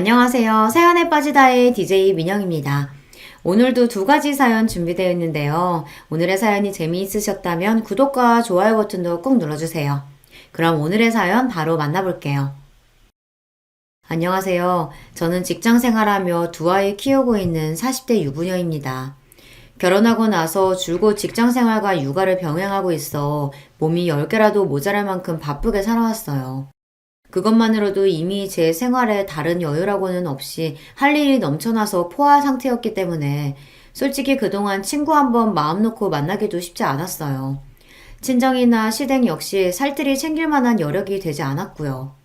안녕하세요. 사연에 빠지다의 DJ 민영입니다. 오늘도 두 가지 사연 준비되어 있는데요. 오늘의 사연이 재미있으셨다면 구독과 좋아요 버튼도 꾹 눌러주세요. 그럼 오늘의 사연 바로 만나볼게요. 안녕하세요. 저는 직장 생활하며 두 아이 키우고 있는 40대 유부녀입니다. 결혼하고 나서 줄곧 직장 생활과 육아를 병행하고 있어 몸이 10개라도 모자랄 만큼 바쁘게 살아왔어요. 그것만으로도 이미 제 생활에 다른 여유라고는 없이 할 일이 넘쳐나서 포화 상태였기 때문에 솔직히 그동안 친구 한번 마음 놓고 만나기도 쉽지 않았어요. 친정이나 시댁 역시 살뜰히 챙길 만한 여력이 되지 않았고요.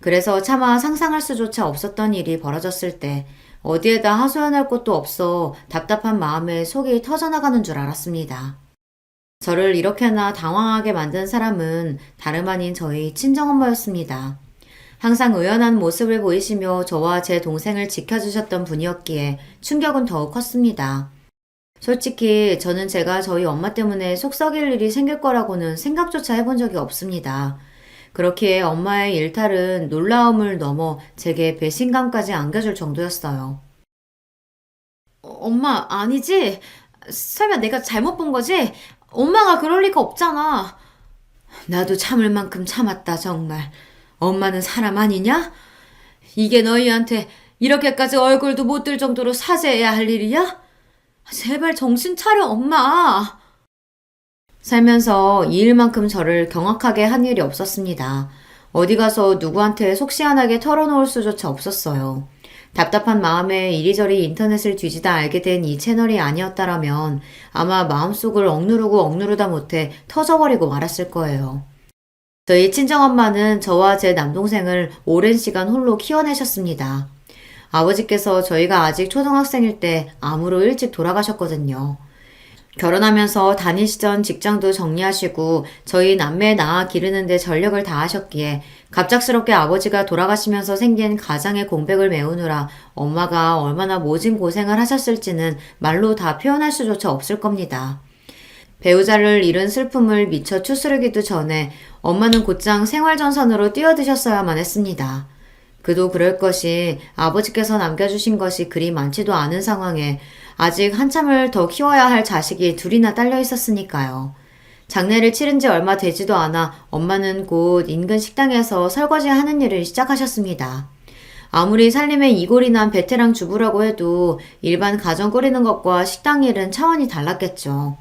그래서 차마 상상할 수조차 없었던 일이 벌어졌을 때 어디에다 하소연할 곳도 없어 답답한 마음에 속이 터져나가는 줄 알았습니다. 저를 이렇게나 당황하게 만든 사람은 다름 아닌 저희 친정엄마였습니다. 항상 의연한 모습을 보이시며 저와 제 동생을 지켜주셨던 분이었기에 충격은 더욱 컸습니다. 솔직히 저는 제가 저희 엄마 때문에 속 썩일 일이 생길 거라고는 생각조차 해본 적이 없습니다. 그렇기에 엄마의 일탈은 놀라움을 넘어 제게 배신감까지 안겨줄 정도였어요. 엄마, 아니지? 설마 내가 잘못 본 거지? 엄마가 그럴 리가 없잖아. 나도 참을 만큼 참았다, 정말. 엄마는 사람 아니냐? 이게 너희한테 이렇게까지 얼굴도 못 들 정도로 사죄해야 할 일이야? 제발 정신 차려, 엄마. 살면서 이 일만큼 저를 경악하게 한 일이 없었습니다. 어디 가서 누구한테 속 시원하게 털어놓을 수조차 없었어요. 답답한 마음에 이리저리 인터넷을 뒤지다 알게 된 이 채널이 아니었다라면 아마 마음속을 억누르고 억누르다 못해 터져버리고 말았을 거예요. 저희 친정엄마는 저와 제 남동생을 오랜 시간 홀로 키워내셨습니다. 아버지께서 저희가 아직 초등학생일 때 암으로 일찍 돌아가셨거든요. 결혼하면서 다니시던 직장도 정리하시고 저희 남매 낳아 기르는데 전력을 다하셨기에 갑작스럽게 아버지가 돌아가시면서 생긴 가장의 공백을 메우느라 엄마가 얼마나 모진 고생을 하셨을지는 말로 다 표현할 수조차 없을 겁니다. 배우자를 잃은 슬픔을 미처 추스르기도 전에 엄마는 곧장 생활전선으로 뛰어드셨어야만 했습니다. 그도 그럴 것이 아버지께서 남겨주신 것이 그리 많지도 않은 상황에 아직 한참을 더 키워야 할 자식이 둘이나 딸려 있었으니까요. 장례를 치른 지 얼마 되지도 않아 엄마는 곧 인근 식당에서 설거지 하는 일을 시작하셨습니다. 아무리 살림에 이골이 난 베테랑 주부라고 해도 일반 가정 꾸리는 것과 식당 일은 차원이 달랐겠죠.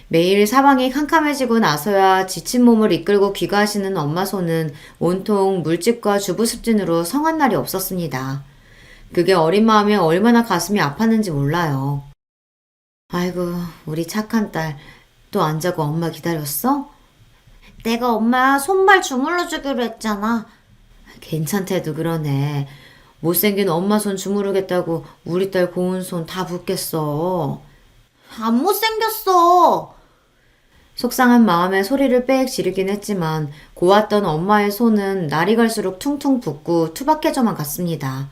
매일 사방이 캄캄해지고 나서야 지친 몸을 이끌고 귀가하시는 엄마 손은 온통 물집과 주부 습진으로 성한 날이 없었습니다. 그게 어린 마음에 얼마나 가슴이 아팠는지 몰라요. 아이고, 우리 착한 딸, 또 안 자고 엄마 기다렸어? 내가 엄마 손발 주물러 주기로 했잖아. 괜찮대도 그러네. 못생긴 엄마 손 주무르겠다고 우리 딸 고운 손 다 붓겠어. 안 못생겼어. 속상한 마음에 소리를 빽 지르긴 했지만 고왔던 엄마의 손은 날이 갈수록 퉁퉁 붓고 투박해져만 갔습니다.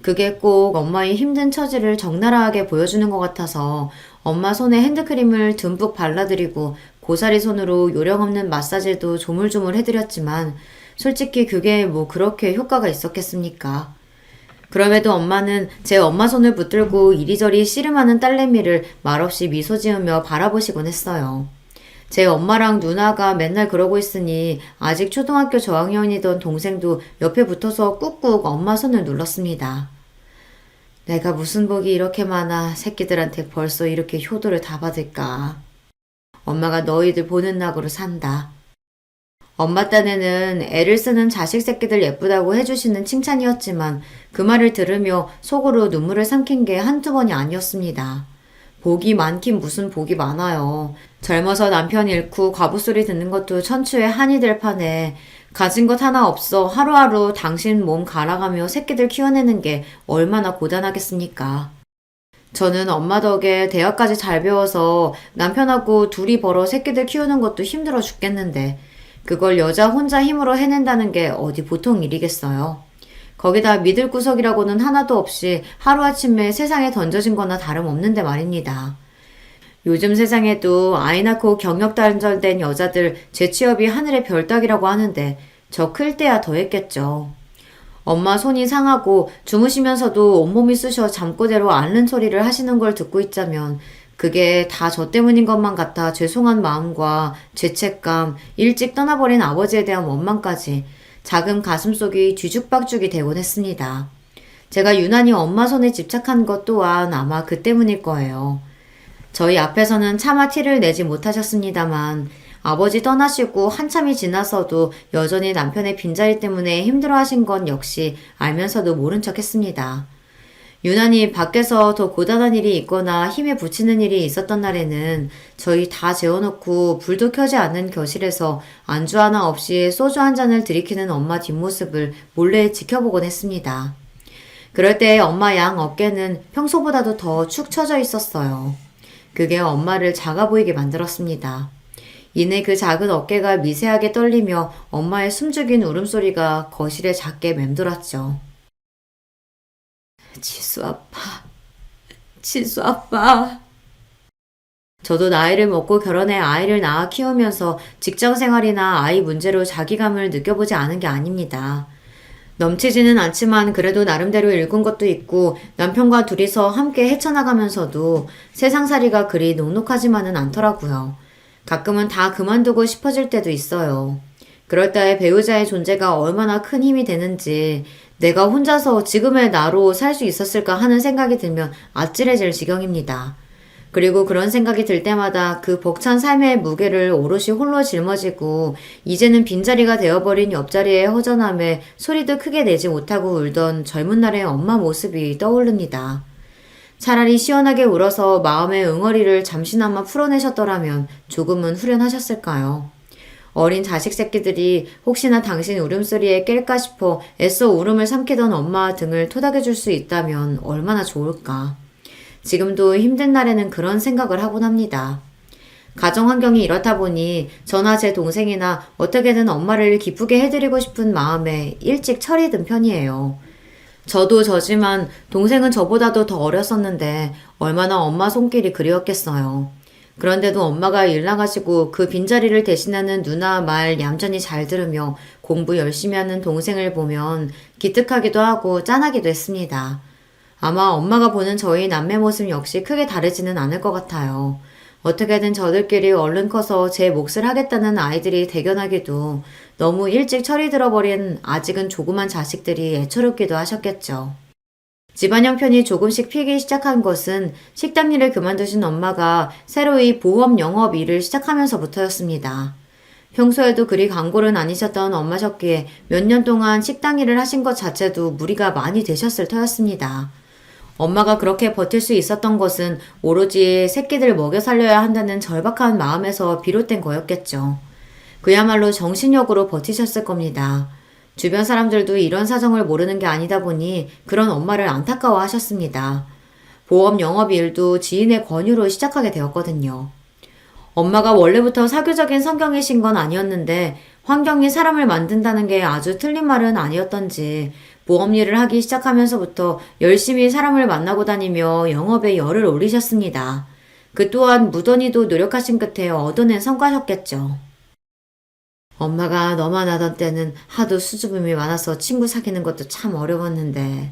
그게 꼭 엄마의 힘든 처지를 적나라하게 보여주는 것 같아서 엄마 손에 핸드크림을 듬뿍 발라드리고 고사리 손으로 요령없는 마사지도 조물조물 해드렸지만 솔직히 그게 뭐 그렇게 효과가 있었겠습니까? 그럼에도 엄마는 제 엄마 손을 붙들고 이리저리 씨름하는 딸내미를 말없이 미소 지으며 바라보시곤 했어요. 제 엄마랑 누나가 맨날 그러고 있으니 아직 초등학교 저학년이던 동생도 옆에 붙어서 꾹꾹 엄마 손을 눌렀습니다. 내가 무슨 복이 이렇게 많아 새끼들한테 벌써 이렇게 효도를 다 받을까. 엄마가 너희들 보는 낙으로 산다. 엄마 딴에는 애를 쓰는 자식 새끼들 예쁘다고 해주시는 칭찬이었지만 그 말을 들으며 속으로 눈물을 삼킨 게 한두 번이 아니었습니다. 복이 많긴 무슨 복이 많아요. 젊어서 남편 잃고 과부소리 듣는 것도 천추의 한이 될 판에 가진 것 하나 없어 하루하루 당신 몸 갈아가며 새끼들 키워내는 게 얼마나 고단하겠습니까? 저는 엄마 덕에 대학까지 잘 배워서 남편하고 둘이 벌어 새끼들 키우는 것도 힘들어 죽겠는데 그걸 여자 혼자 힘으로 해낸다는 게 어디 보통 일이겠어요. 거기다 믿을 구석이라고는 하나도 없이 하루아침에 세상에 던져진 거나 다름없는데 말입니다. 요즘 세상에도 아이 낳고 경력 단절된 여자들 재취업이 하늘의 별 따기라고 하는데 저 클 때야 더 했겠죠. 엄마 손이 상하고 주무시면서도 온몸이 쑤셔 잠꼬대로 앓는 소리를 하시는 걸 듣고 있자면 그게 다 저 때문인 것만 같아 죄송한 마음과 죄책감, 일찍 떠나버린 아버지에 대한 원망까지 작은 가슴속이 뒤죽박죽이 되곤 했습니다. 제가 유난히 엄마 손에 집착한 것 또한 아마 그 때문일 거예요. 저희 앞에서는 차마 티를 내지 못하셨습니다만 아버지 떠나시고 한참이 지나서도 여전히 남편의 빈자리 때문에 힘들어하신 건 역시 알면서도 모른 척 했습니다. 유난히 밖에서 더 고단한 일이 있거나 힘에 부치는 일이 있었던 날에는 저희 다 재워놓고 불도 켜지 않는 교실에서 안주 하나 없이 소주 한 잔을 들이키는 엄마 뒷모습을 몰래 지켜보곤 했습니다. 그럴 때 엄마 양 어깨는 평소보다도 더 축 처져 있었어요. 그게 엄마를 작아 보이게 만들었습니다. 이내 그 작은 어깨가 미세하게 떨리며 엄마의 숨죽인 울음소리가 거실에 작게 맴돌았죠. 지수 아빠, 지수 아빠. 저도 나이를 먹고 결혼해 아이를 낳아 키우면서 직장 생활이나 아이 문제로 자기감을 느껴보지 않은 게 아닙니다. 넘치지는 않지만 그래도 나름대로 읽은 것도 있고 남편과 둘이서 함께 헤쳐나가면서도 세상살이가 그리 녹록하지만은 않더라고요. 가끔은 다 그만두고 싶어질 때도 있어요. 그럴 때 배우자의 존재가 얼마나 큰 힘이 되는지 내가 혼자서 지금의 나로 살 수 있었을까 하는 생각이 들면 아찔해질 지경입니다. 그리고 그런 생각이 들 때마다 그 벅찬 삶의 무게를 오롯이 홀로 짊어지고 이제는 빈자리가 되어버린 옆자리의 허전함에 소리도 크게 내지 못하고 울던 젊은 날의 엄마 모습이 떠오릅니다. 차라리 시원하게 울어서 마음의 응어리를 잠시나마 풀어내셨더라면 조금은 후련하셨을까요? 어린 자식 새끼들이 혹시나 당신 울음소리에 깰까 싶어 애써 울음을 삼키던 엄마 등을 토닥여줄 수 있다면 얼마나 좋을까. 지금도 힘든 날에는 그런 생각을 하곤 합니다. 가정 환경이 이렇다 보니 저나 제 동생이나 어떻게든 엄마를 기쁘게 해드리고 싶은 마음에 일찍 철이 든 편이에요. 저도 저지만 동생은 저보다도 더 어렸었는데 얼마나 엄마 손길이 그리웠겠어요. 그런데도 엄마가 일 나가시고 그 빈자리를 대신하는 누나 말 얌전히 잘 들으며 공부 열심히 하는 동생을 보면 기특하기도 하고 짠하기도 했습니다. 아마 엄마가 보는 저희 남매 모습 역시 크게 다르지는 않을 것 같아요. 어떻게든 저들끼리 얼른 커서 제 몫을 하겠다는 아이들이 대견하기도 너무 일찍 철이 들어버린 아직은 조그만 자식들이 애처롭기도 하셨겠죠. 집안 형편이 조금씩 피기 시작한 것은 식당 일을 그만두신 엄마가 새로이 보험 영업 일을 시작하면서부터였습니다. 평소에도 그리 강골은 아니셨던 엄마셨기에 몇 년 동안 식당 일을 하신 것 자체도 무리가 많이 되셨을 터였습니다. 엄마가 그렇게 버틸 수 있었던 것은 오로지 새끼들 먹여 살려야 한다는 절박한 마음에서 비롯된 거였겠죠. 그야말로 정신력으로 버티셨을 겁니다. 주변 사람들도 이런 사정을 모르는 게 아니다 보니 그런 엄마를 안타까워 하셨습니다. 보험 영업 일도 지인의 권유로 시작하게 되었거든요. 엄마가 원래부터 사교적인 성격이신 건 아니었는데 환경이 사람을 만든다는 게 아주 틀린 말은 아니었던지 보험 일을 하기 시작하면서부터 열심히 사람을 만나고 다니며 영업에 열을 올리셨습니다. 그 또한 무던히도 노력하신 끝에 얻어낸 성과셨겠죠. 엄마가 너만 하던 때는 하도 수줍음이 많아서 친구 사귀는 것도 참 어려웠는데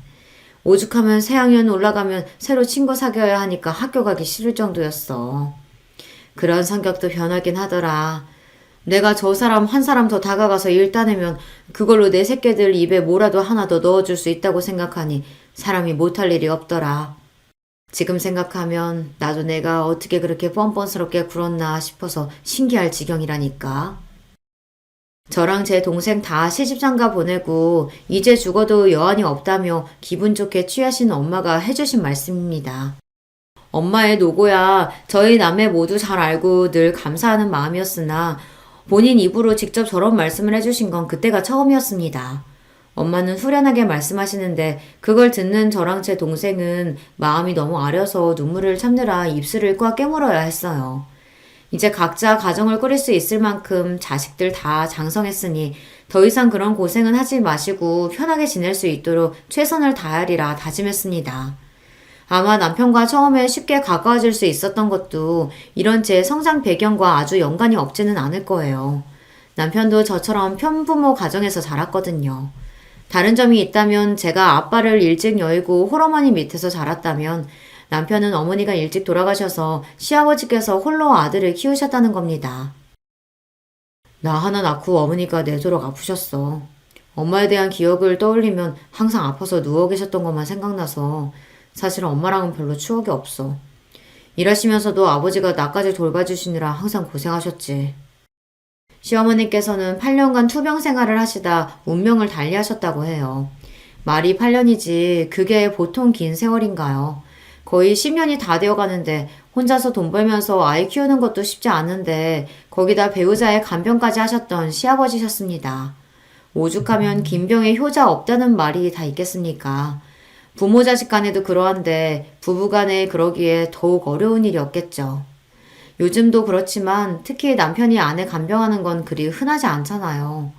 오죽하면 새학년 올라가면 새로 친구 사귀어야 하니까 학교 가기 싫을 정도였어. 그런 성격도 변하긴 하더라. 내가 저 사람 한 사람 더 다가가서 일 따내면 그걸로 내 새끼들 입에 뭐라도 하나 더 넣어줄 수 있다고 생각하니 사람이 못할 일이 없더라. 지금 생각하면 나도 내가 어떻게 그렇게 뻔뻔스럽게 굴었나 싶어서 신기할 지경이라니까. 저랑 제 동생 다 시집장가 보내고 이제 죽어도 여한이 없다며 기분 좋게 취하신 엄마가 해주신 말씀입니다. 엄마의 노고야 저희 남매 모두 잘 알고 늘 감사하는 마음이었으나 본인 입으로 직접 저런 말씀을 해주신 건 그때가 처음이었습니다. 엄마는 후련하게 말씀하시는데 그걸 듣는 저랑 제 동생은 마음이 너무 아려서 눈물을 참느라 입술을 꽉 깨물어야 했어요. 이제 각자 가정을 꾸릴 수 있을 만큼 자식들 다 장성했으니 더 이상 그런 고생은 하지 마시고 편하게 지낼 수 있도록 최선을 다하리라 다짐했습니다. 아마 남편과 처음에 쉽게 가까워질 수 있었던 것도 이런 제 성장 배경과 아주 연관이 없지는 않을 거예요. 남편도 저처럼 편부모 가정에서 자랐거든요. 다른 점이 있다면 제가 아빠를 일찍 여의고 홀어머니 밑에서 자랐다면 남편은 어머니가 일찍 돌아가셔서 시아버지께서 홀로 아들을 키우셨다는 겁니다. 나 하나 낳고 어머니가 내도록 아프셨어. 엄마에 대한 기억을 떠올리면 항상 아파서 누워 계셨던 것만 생각나서 사실 엄마랑은 별로 추억이 없어. 일하시면서도 아버지가 나까지 돌봐주시느라 항상 고생하셨지. 시어머니께서는 8년간 투병 생활을 하시다 운명을 달리하셨다고 해요. 말이 8년이지 그게 보통 긴 세월인가요? 거의 10년이 다 되어 가는데 혼자서 돈 벌면서 아이 키우는 것도 쉽지 않은데 거기다 배우자의 간병까지 하셨던 시아버지셨습니다. 오죽하면 긴 병에 효자 없다는 말이 다 있겠습니까? 부모 자식 간에도 그러한데 부부 간에 그러기에 더욱 어려운 일이었겠죠. 요즘도 그렇지만 특히 남편이 아내 간병하는 건 그리 흔하지 않잖아요.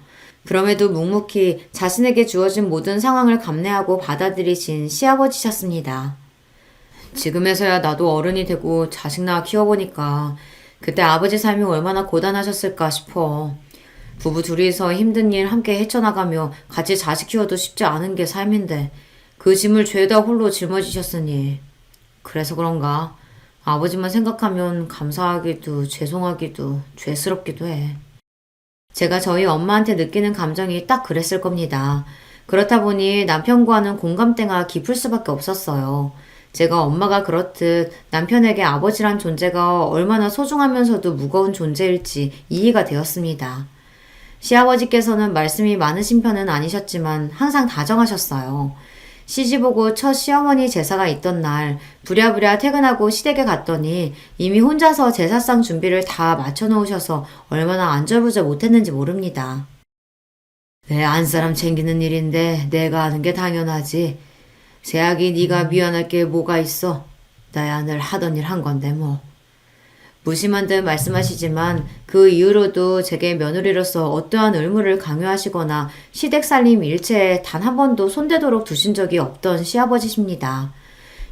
그럼에도 묵묵히 자신에게 주어진 모든 상황을 감내하고 받아들이신 시아버지셨습니다. 지금에서야 나도 어른이 되고 자식 낳아 키워보니까 그때 아버지 삶이 얼마나 고단하셨을까 싶어. 부부 둘이서 힘든 일 함께 헤쳐나가며 같이 자식 키워도 쉽지 않은 게 삶인데 그 짐을 죄다 홀로 짊어지셨으니 그래서 그런가 아버지만 생각하면 감사하기도 죄송하기도 죄스럽기도 해. 제가 저희 엄마한테 느끼는 감정이 딱 그랬을 겁니다. 그렇다 보니 남편과는 공감대가 깊을 수밖에 없었어요. 제가 엄마가 그렇듯 남편에게 아버지란 존재가 얼마나 소중하면서도 무거운 존재일지 이해가 되었습니다. 시아버지께서는 말씀이 많으신 편은 아니셨지만 항상 다정하셨어요. 시집오고 첫 시어머니 제사가 있던 날 부랴부랴 퇴근하고 시댁에 갔더니 이미 혼자서 제사상 준비를 다 맞춰놓으셔서 얼마나 안절부절 못했는지 모릅니다. 내 안사람 챙기는 일인데 내가 하는 게 당연하지. 새아기 네가 미안할 게 뭐가 있어. 나야 늘 하던 일 한 건데 뭐. 무심한 듯 말씀하시지만 그 이후로도 제게 며느리로서 어떠한 의무를 강요하시거나 시댁 살림 일체에 단 한 번도 손대도록 두신 적이 없던 시아버지십니다.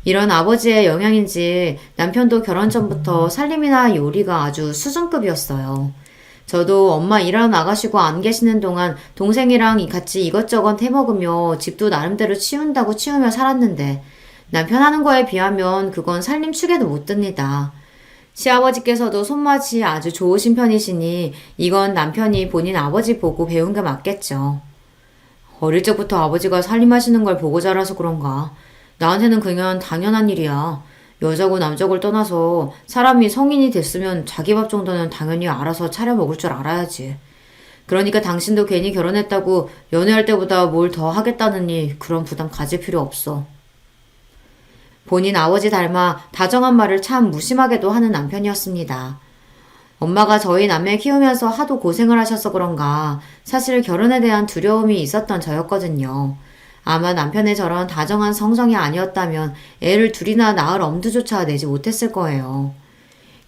이런 아버지의 영향인지 남편도 결혼 전부터 살림이나 요리가 아주 수준급이었어요. 저도 엄마 일하러 나가시고 안 계시는 동안 동생이랑 같이 이것저것 해먹으며 집도 나름대로 치운다고 치우며 살았는데 남편 하는 거에 비하면 그건 살림 축에도 못 듭니다. 시아버지께서도 손맛이 아주 좋으신 편이시니 이건 남편이 본인 아버지 보고 배운 게 맞겠죠. 어릴 적부터 아버지가 살림하시는 걸 보고 자라서 그런가. 나한테는 그냥 당연한 일이야. 여자고 남자고를 떠나서 사람이 성인이 됐으면 자기 밥 정도는 당연히 알아서 차려 먹을 줄 알아야지. 그러니까 당신도 괜히 결혼했다고 연애할 때보다 뭘 더 하겠다느니 그런 부담 가질 필요 없어. 본인 아버지 닮아 다정한 말을 참 무심하게도 하는 남편이었습니다. 엄마가 저희 남매 키우면서 하도 고생을 하셔서 그런가 사실 결혼에 대한 두려움이 있었던 저였거든요. 아마 남편의 저런 다정한 성정이 아니었다면 애를 둘이나 낳을 엄두조차 내지 못했을 거예요.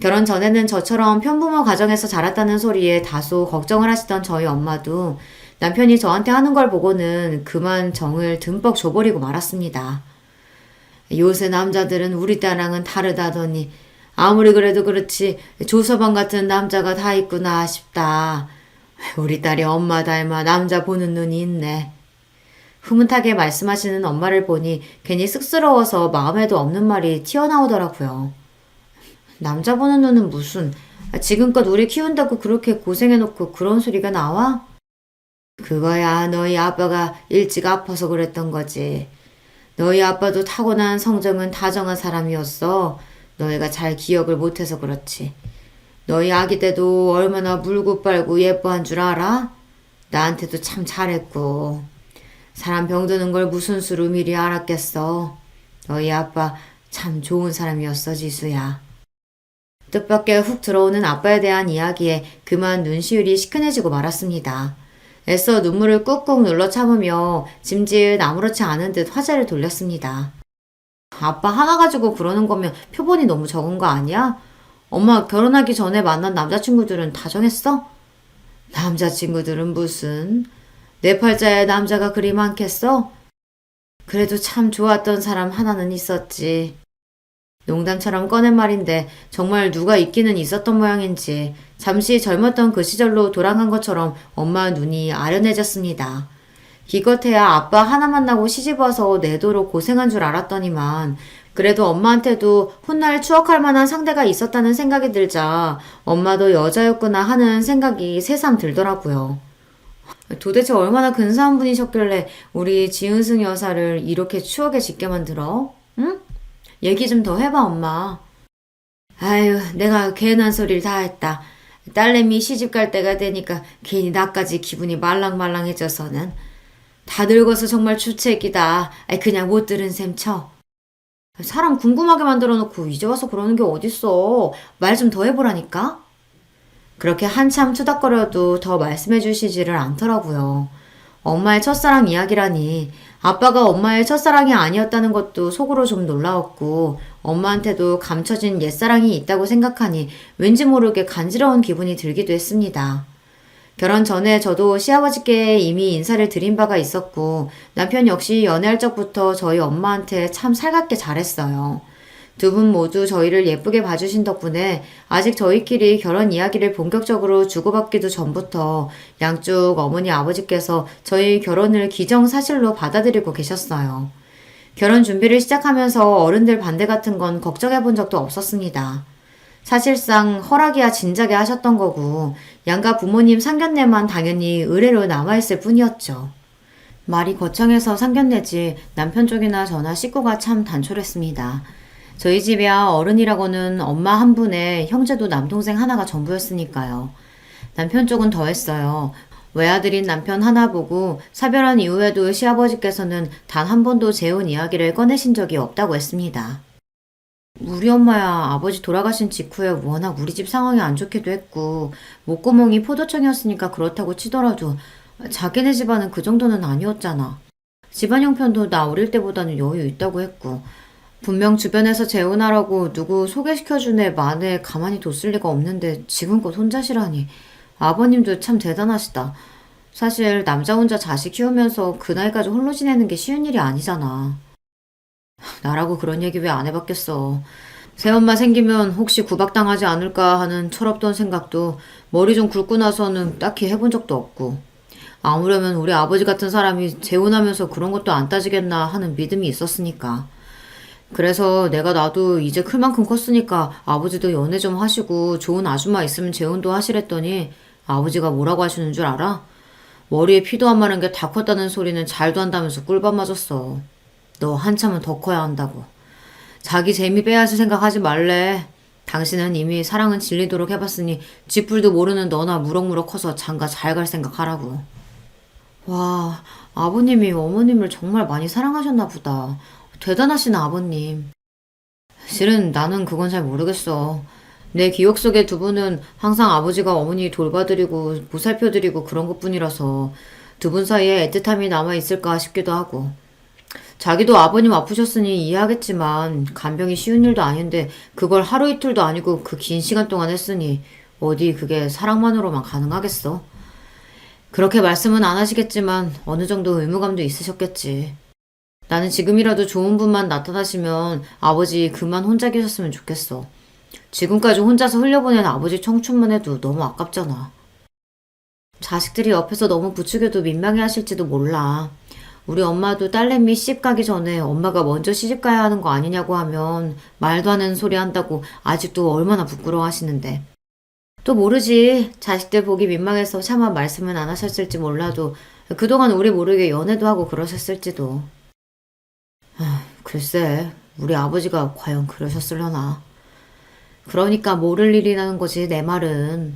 결혼 전에는 저처럼 편부모 가정에서 자랐다는 소리에 다소 걱정을 하시던 저희 엄마도 남편이 저한테 하는 걸 보고는 그만 정을 듬뿍 줘버리고 말았습니다. 요새 남자들은 우리 딸랑은 다르다더니 아무리 그래도 그렇지 조서방 같은 남자가 다 있구나 싶다. 우리 딸이 엄마 닮아 남자 보는 눈이 있네. 흐뭇하게 말씀하시는 엄마를 보니 괜히 쑥스러워서 마음에도 없는 말이 튀어나오더라고요. 남자 보는 눈은 무슨, 지금껏 우리 키운다고 그렇게 고생해놓고 그런 소리가 나와? 그거야 너희 아빠가 일찍 아파서 그랬던 거지. 너희 아빠도 타고난 성정은 다정한 사람이었어. 너희가 잘 기억을 못해서 그렇지. 너희 아기 때도 얼마나 물고 빨고 예뻐한 줄 알아? 나한테도 참 잘했고. 사람 병드는 걸 무슨 수로 미리 알았겠어. 너희 아빠 참 좋은 사람이었어, 지수야. 뜻밖의 훅 들어오는 아빠에 대한 이야기에 그만 눈시울이 시큰해지고 말았습니다. 애써 눈물을 꾹꾹 눌러 참으며 짐짓 아무렇지 않은 듯 화제를 돌렸습니다. 아빠 하나 가지고 그러는 거면 표본이 너무 적은 거 아니야? 엄마 결혼하기 전에 만난 남자친구들은 다 정했어? 남자친구들은 무슨... 내 팔자에 남자가 그리 많겠어? 그래도 참 좋았던 사람 하나는 있었지. 농담처럼 꺼낸 말인데 정말 누가 있기는 있었던 모양인지 잠시 젊었던 그 시절로 돌아간 것처럼 엄마 눈이 아련해졌습니다. 기껏해야 아빠 하나 만나고 시집 와서 내도록 고생한 줄 알았더니만 그래도 엄마한테도 훗날 추억할 만한 상대가 있었다는 생각이 들자 엄마도 여자였구나 하는 생각이 새삼 들더라고요. 도대체 얼마나 근사한 분이셨길래 우리 지은승 여사를 이렇게 추억에 짓게 만들어? 응? 얘기 좀 더 해봐, 엄마. 아유, 내가 괜한 소리를 다 했다. 딸내미 시집 갈 때가 되니까 괜히 나까지 기분이 말랑말랑해져서는. 다 늙어서 정말 주책이다. 그냥 못 들은 셈 쳐. 사람 궁금하게 만들어 놓고 이제 와서 그러는 게 어딨어. 말 좀 더 해보라니까? 그렇게 한참 투닥거려도 더 말씀해 주시지를 않더라고요. 엄마의 첫사랑 이야기라니 아빠가 엄마의 첫사랑이 아니었다는 것도 속으로 좀 놀라웠고 엄마한테도 감춰진 옛사랑이 있다고 생각하니 왠지 모르게 간지러운 기분이 들기도 했습니다. 결혼 전에 저도 시아버지께 이미 인사를 드린 바가 있었고 남편 역시 연애할 적부터 저희 엄마한테 참 살갑게 잘했어요. 두 분 모두 저희를 예쁘게 봐주신 덕분에 아직 저희끼리 결혼 이야기를 본격적으로 주고받기도 전부터 양쪽 어머니 아버지께서 저희 결혼을 기정사실로 받아들이고 계셨어요. 결혼 준비를 시작하면서 어른들 반대 같은 건 걱정해 본 적도 없었습니다. 사실상 허락이야 진작에 하셨던 거고 양가 부모님 상견례만 당연히 의례로 남아있을 뿐이었죠. 말이 거창해서 상견례지 남편 쪽이나 저나 식구가 참 단촐했습니다. 저희 집이야 어른이라고는 엄마 한 분에 형제도 남동생 하나가 전부였으니까요. 남편 쪽은 더했어요. 외아들인 남편 하나 보고 사별한 이후에도 시아버지께서는 단 한 번도 재혼 이야기를 꺼내신 적이 없다고 했습니다. 우리 엄마야 아버지 돌아가신 직후에 워낙 우리 집 상황이 안 좋기도 했고 목구멍이 포도청이었으니까 그렇다고 치더라도 자기네 집안은 그 정도는 아니었잖아. 집안 형편도 나 어릴 때보다는 여유 있다고 했고 분명 주변에서 재혼하라고 누구 소개시켜준 애 만에 가만히 뒀을 리가 없는데 지금껏 혼자시라니. 아버님도 참 대단하시다. 사실 남자 혼자 자식 키우면서 그 나이까지 홀로 지내는 게 쉬운 일이 아니잖아. 나라고 그런 얘기 왜 안 해봤겠어. 새엄마 생기면 혹시 구박당하지 않을까 하는 철없던 생각도 머리 좀 굵고 나서는 딱히 해본 적도 없고. 아무려면 우리 아버지 같은 사람이 재혼하면서 그런 것도 안 따지겠나 하는 믿음이 있었으니까. 그래서 내가 나도 이제 클 만큼 컸으니까 아버지도 연애 좀 하시고 좋은 아줌마 있으면 재혼도 하시랬더니 아버지가 뭐라고 하시는 줄 알아? 머리에 피도 안 마른 게 다 컸다는 소리는 잘도 한다면서 꿀밤 맞았어. 너 한참은 더 커야 한다고. 자기 재미 빼앗을 생각하지 말래. 당신은 이미 사랑은 질리도록 해봤으니 쥐뿔도 모르는 너나 무럭무럭 커서 장가 잘 갈 생각하라고. 와, 아버님이 어머님을 정말 많이 사랑하셨나 보다. 대단하신 아버님. 실은 나는 그건 잘 모르겠어. 내 기억 속의 두 분은 항상 아버지가 어머니 돌봐드리고 보살펴드리고 그런 것뿐이라서 두 분 사이에 애틋함이 남아있을까 싶기도 하고. 자기도 아버님 아프셨으니 이해하겠지만 간병이 쉬운 일도 아닌데 그걸 하루 이틀도 아니고 그 긴 시간 동안 했으니 어디 그게 사랑만으로만 가능하겠어? 그렇게 말씀은 안 하시겠지만 어느 정도 의무감도 있으셨겠지. 나는 지금이라도 좋은 분만 나타나시면 아버지 그만 혼자 계셨으면 좋겠어. 지금까지 혼자서 흘려보낸 아버지 청춘만 해도 너무 아깝잖아. 자식들이 옆에서 너무 부추겨도 민망해 하실지도 몰라. 우리 엄마도 딸내미 시집 가기 전에 엄마가 먼저 시집 가야 하는 거 아니냐고 하면 말도 안 하는 소리 한다고 아직도 얼마나 부끄러워 하시는데. 또 모르지. 자식들 보기 민망해서 차마 말씀은 안 하셨을지 몰라도 그동안 우리 모르게 연애도 하고 그러셨을지도. 글쎄, 우리 아버지가 과연 그러셨을려나. 그러니까 모를 일이라는 거지, 내 말은.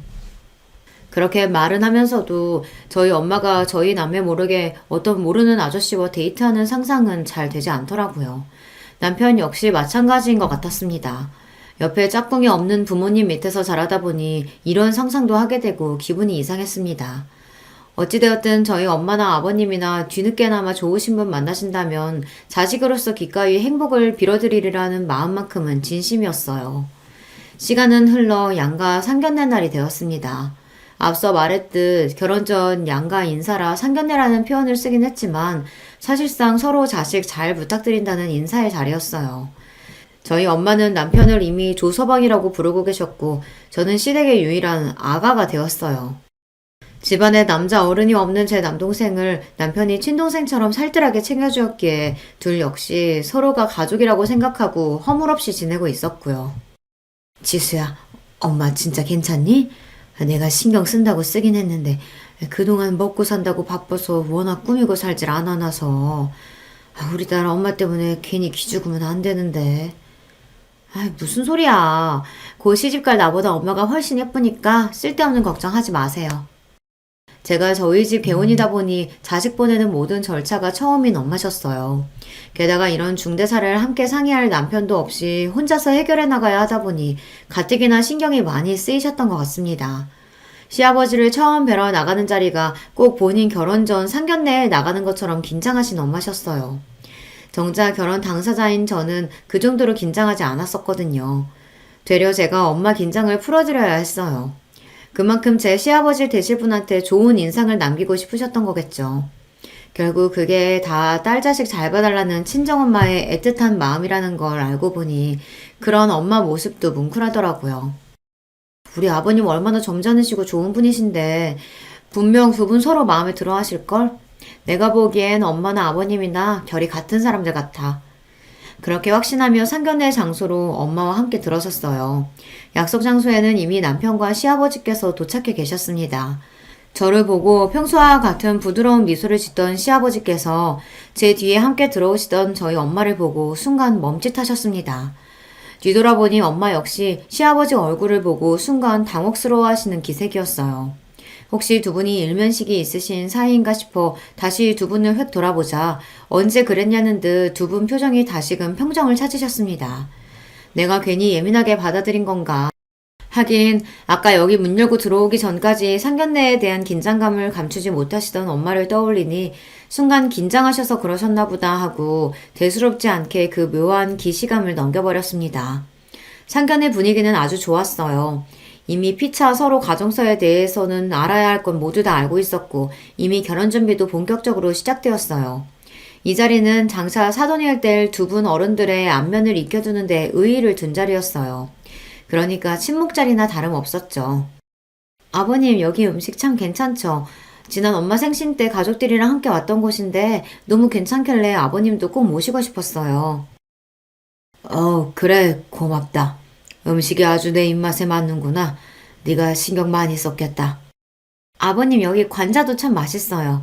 그렇게 말은 하면서도 저희 엄마가 저희 남매 모르게 어떤 모르는 아저씨와 데이트하는 상상은 잘 되지 않더라고요. 남편 역시 마찬가지인 것 같았습니다. 옆에 짝꿍이 없는 부모님 밑에서 자라다 보니 이런 상상도 하게 되고 기분이 이상했습니다. 어찌되었든 저희 엄마나 아버님이나 뒤늦게나마 좋으신 분 만나신다면 자식으로서 기꺼이 행복을 빌어드리리라는 마음만큼은 진심이었어요. 시간은 흘러 양가 상견례 날이 되었습니다. 앞서 말했듯 결혼 전 양가 인사라 상견례라는 표현을 쓰긴 했지만 사실상 서로 자식 잘 부탁드린다는 인사의 자리였어요. 저희 엄마는 남편을 이미 조서방이라고 부르고 계셨고 저는 시댁의 유일한 아가가 되었어요. 집안에 남자 어른이 없는 제 남동생을 남편이 친동생처럼 살뜰하게 챙겨주었기에 둘 역시 서로가 가족이라고 생각하고 허물없이 지내고 있었고요. 지수야, 엄마 진짜 괜찮니? 내가 신경 쓴다고 쓰긴 했는데 그동안 먹고 산다고 바빠서 워낙 꾸미고 살질 않아놔서 우리 딸 엄마 때문에 괜히 기죽으면 안 되는데. 무슨 소리야. 곧 시집갈 나보다 엄마가 훨씬 예쁘니까 쓸데없는 걱정하지 마세요. 제가 저희 집 개혼이다 보니 자식 보내는 모든 절차가 처음인 엄마셨어요. 게다가 이런 중대사를 함께 상의할 남편도 없이 혼자서 해결해 나가야 하다 보니 가뜩이나 신경이 많이 쓰이셨던 것 같습니다. 시아버지를 처음 뵈러 나가는 자리가 꼭 본인 결혼 전 상견례에 나가는 것처럼 긴장하신 엄마셨어요. 정작 결혼 당사자인 저는 그 정도로 긴장하지 않았었거든요. 되려 제가 엄마 긴장을 풀어드려야 했어요. 그만큼 제 시아버지 되실 분한테 좋은 인상을 남기고 싶으셨던 거겠죠. 결국 그게 다 딸 자식 잘 봐달라는 친정엄마의 애틋한 마음이라는 걸 알고 보니 그런 엄마 모습도 뭉클하더라고요. 우리 아버님 얼마나 점잖으시고 좋은 분이신데 분명 두 분 서로 마음에 들어 하실걸? 내가 보기엔 엄마나 아버님이나 결이 같은 사람들 같아. 그렇게 확신하며 상견례 장소로 엄마와 함께 들어섰어요. 약속 장소에는 이미 남편과 시아버지께서 도착해 계셨습니다. 저를 보고 평소와 같은 부드러운 미소를 짓던 시아버지께서 제 뒤에 함께 들어오시던 저희 엄마를 보고 순간 멈칫하셨습니다. 뒤돌아보니 엄마 역시 시아버지 얼굴을 보고 순간 당혹스러워하시는 기색이었어요. 혹시 두 분이 일면식이 있으신 사이인가 싶어 다시 두 분을 휙 돌아보자 언제 그랬냐는 듯 두 분 표정이 다시금 평정을 찾으셨습니다. 내가 괜히 예민하게 받아들인 건가? 하긴 아까 여기 문 열고 들어오기 전까지 상견례에 대한 긴장감을 감추지 못하시던 엄마를 떠올리니 순간 긴장하셔서 그러셨나 보다 하고 대수롭지 않게 그 묘한 기시감을 넘겨버렸습니다. 상견례 분위기는 아주 좋았어요. 이미 피차 서로 가정사에 대해서는 알아야 할 건 모두 다 알고 있었고 이미 결혼 준비도 본격적으로 시작되었어요. 이 자리는 장차 사돈이 될 두 분 어른들의 안면을 익혀두는 데 의의를 둔 자리였어요. 그러니까 친목자리나 다름없었죠. 아버님 여기 음식 참 괜찮죠? 지난 엄마 생신 때 가족들이랑 함께 왔던 곳인데 너무 괜찮길래 아버님도 꼭 모시고 싶었어요. 그래 고맙다. 음식이 아주 내 입맛에 맞는구나. 네가 신경 많이 썼겠다. 아버님 여기 관자도 참 맛있어요.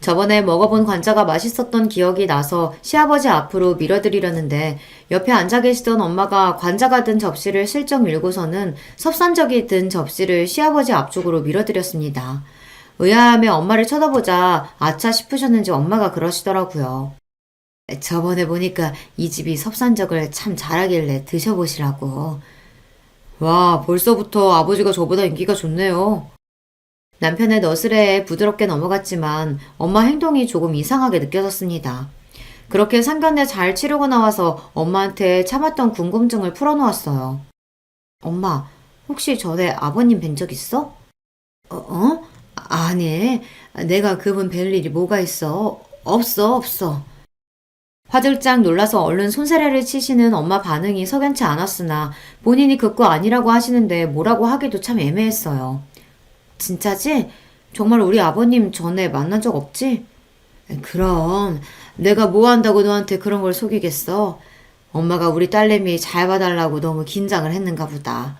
저번에 먹어본 관자가 맛있었던 기억이 나서 시아버지 앞으로 밀어드리려는데 옆에 앉아 계시던 엄마가 관자가 든 접시를 슬쩍 밀고서는 섭산적이 든 접시를 시아버지 앞쪽으로 밀어드렸습니다. 의아함에 엄마를 쳐다보자 아차 싶으셨는지 엄마가 그러시더라고요. 저번에 보니까 이 집이 섭산적을 참 잘하길래 드셔보시라고. 와, 벌써부터 아버지가 저보다 인기가 좋네요. 남편의 너스레에 부드럽게 넘어갔지만 엄마 행동이 조금 이상하게 느껴졌습니다. 그렇게 상견례 잘 치르고 나와서 엄마한테 참았던 궁금증을 풀어놓았어요. 엄마, 혹시 전에 아버님 뵌 적 있어? 아니, 내가 그분 뵐 일이 뭐가 있어? 없어. 화들짝 놀라서 얼른 손사래를 치시는 엄마 반응이 석연치 않았으나 본인이 그 거 아니라고 하시는데 뭐라고 하기도 참 애매했어요. 진짜지? 정말 우리 아버님 전에 만난 적 없지? 그럼 내가 뭐 한다고 너한테 그런 걸 속이겠어? 엄마가 우리 딸내미 잘 봐달라고 너무 긴장을 했는가 보다.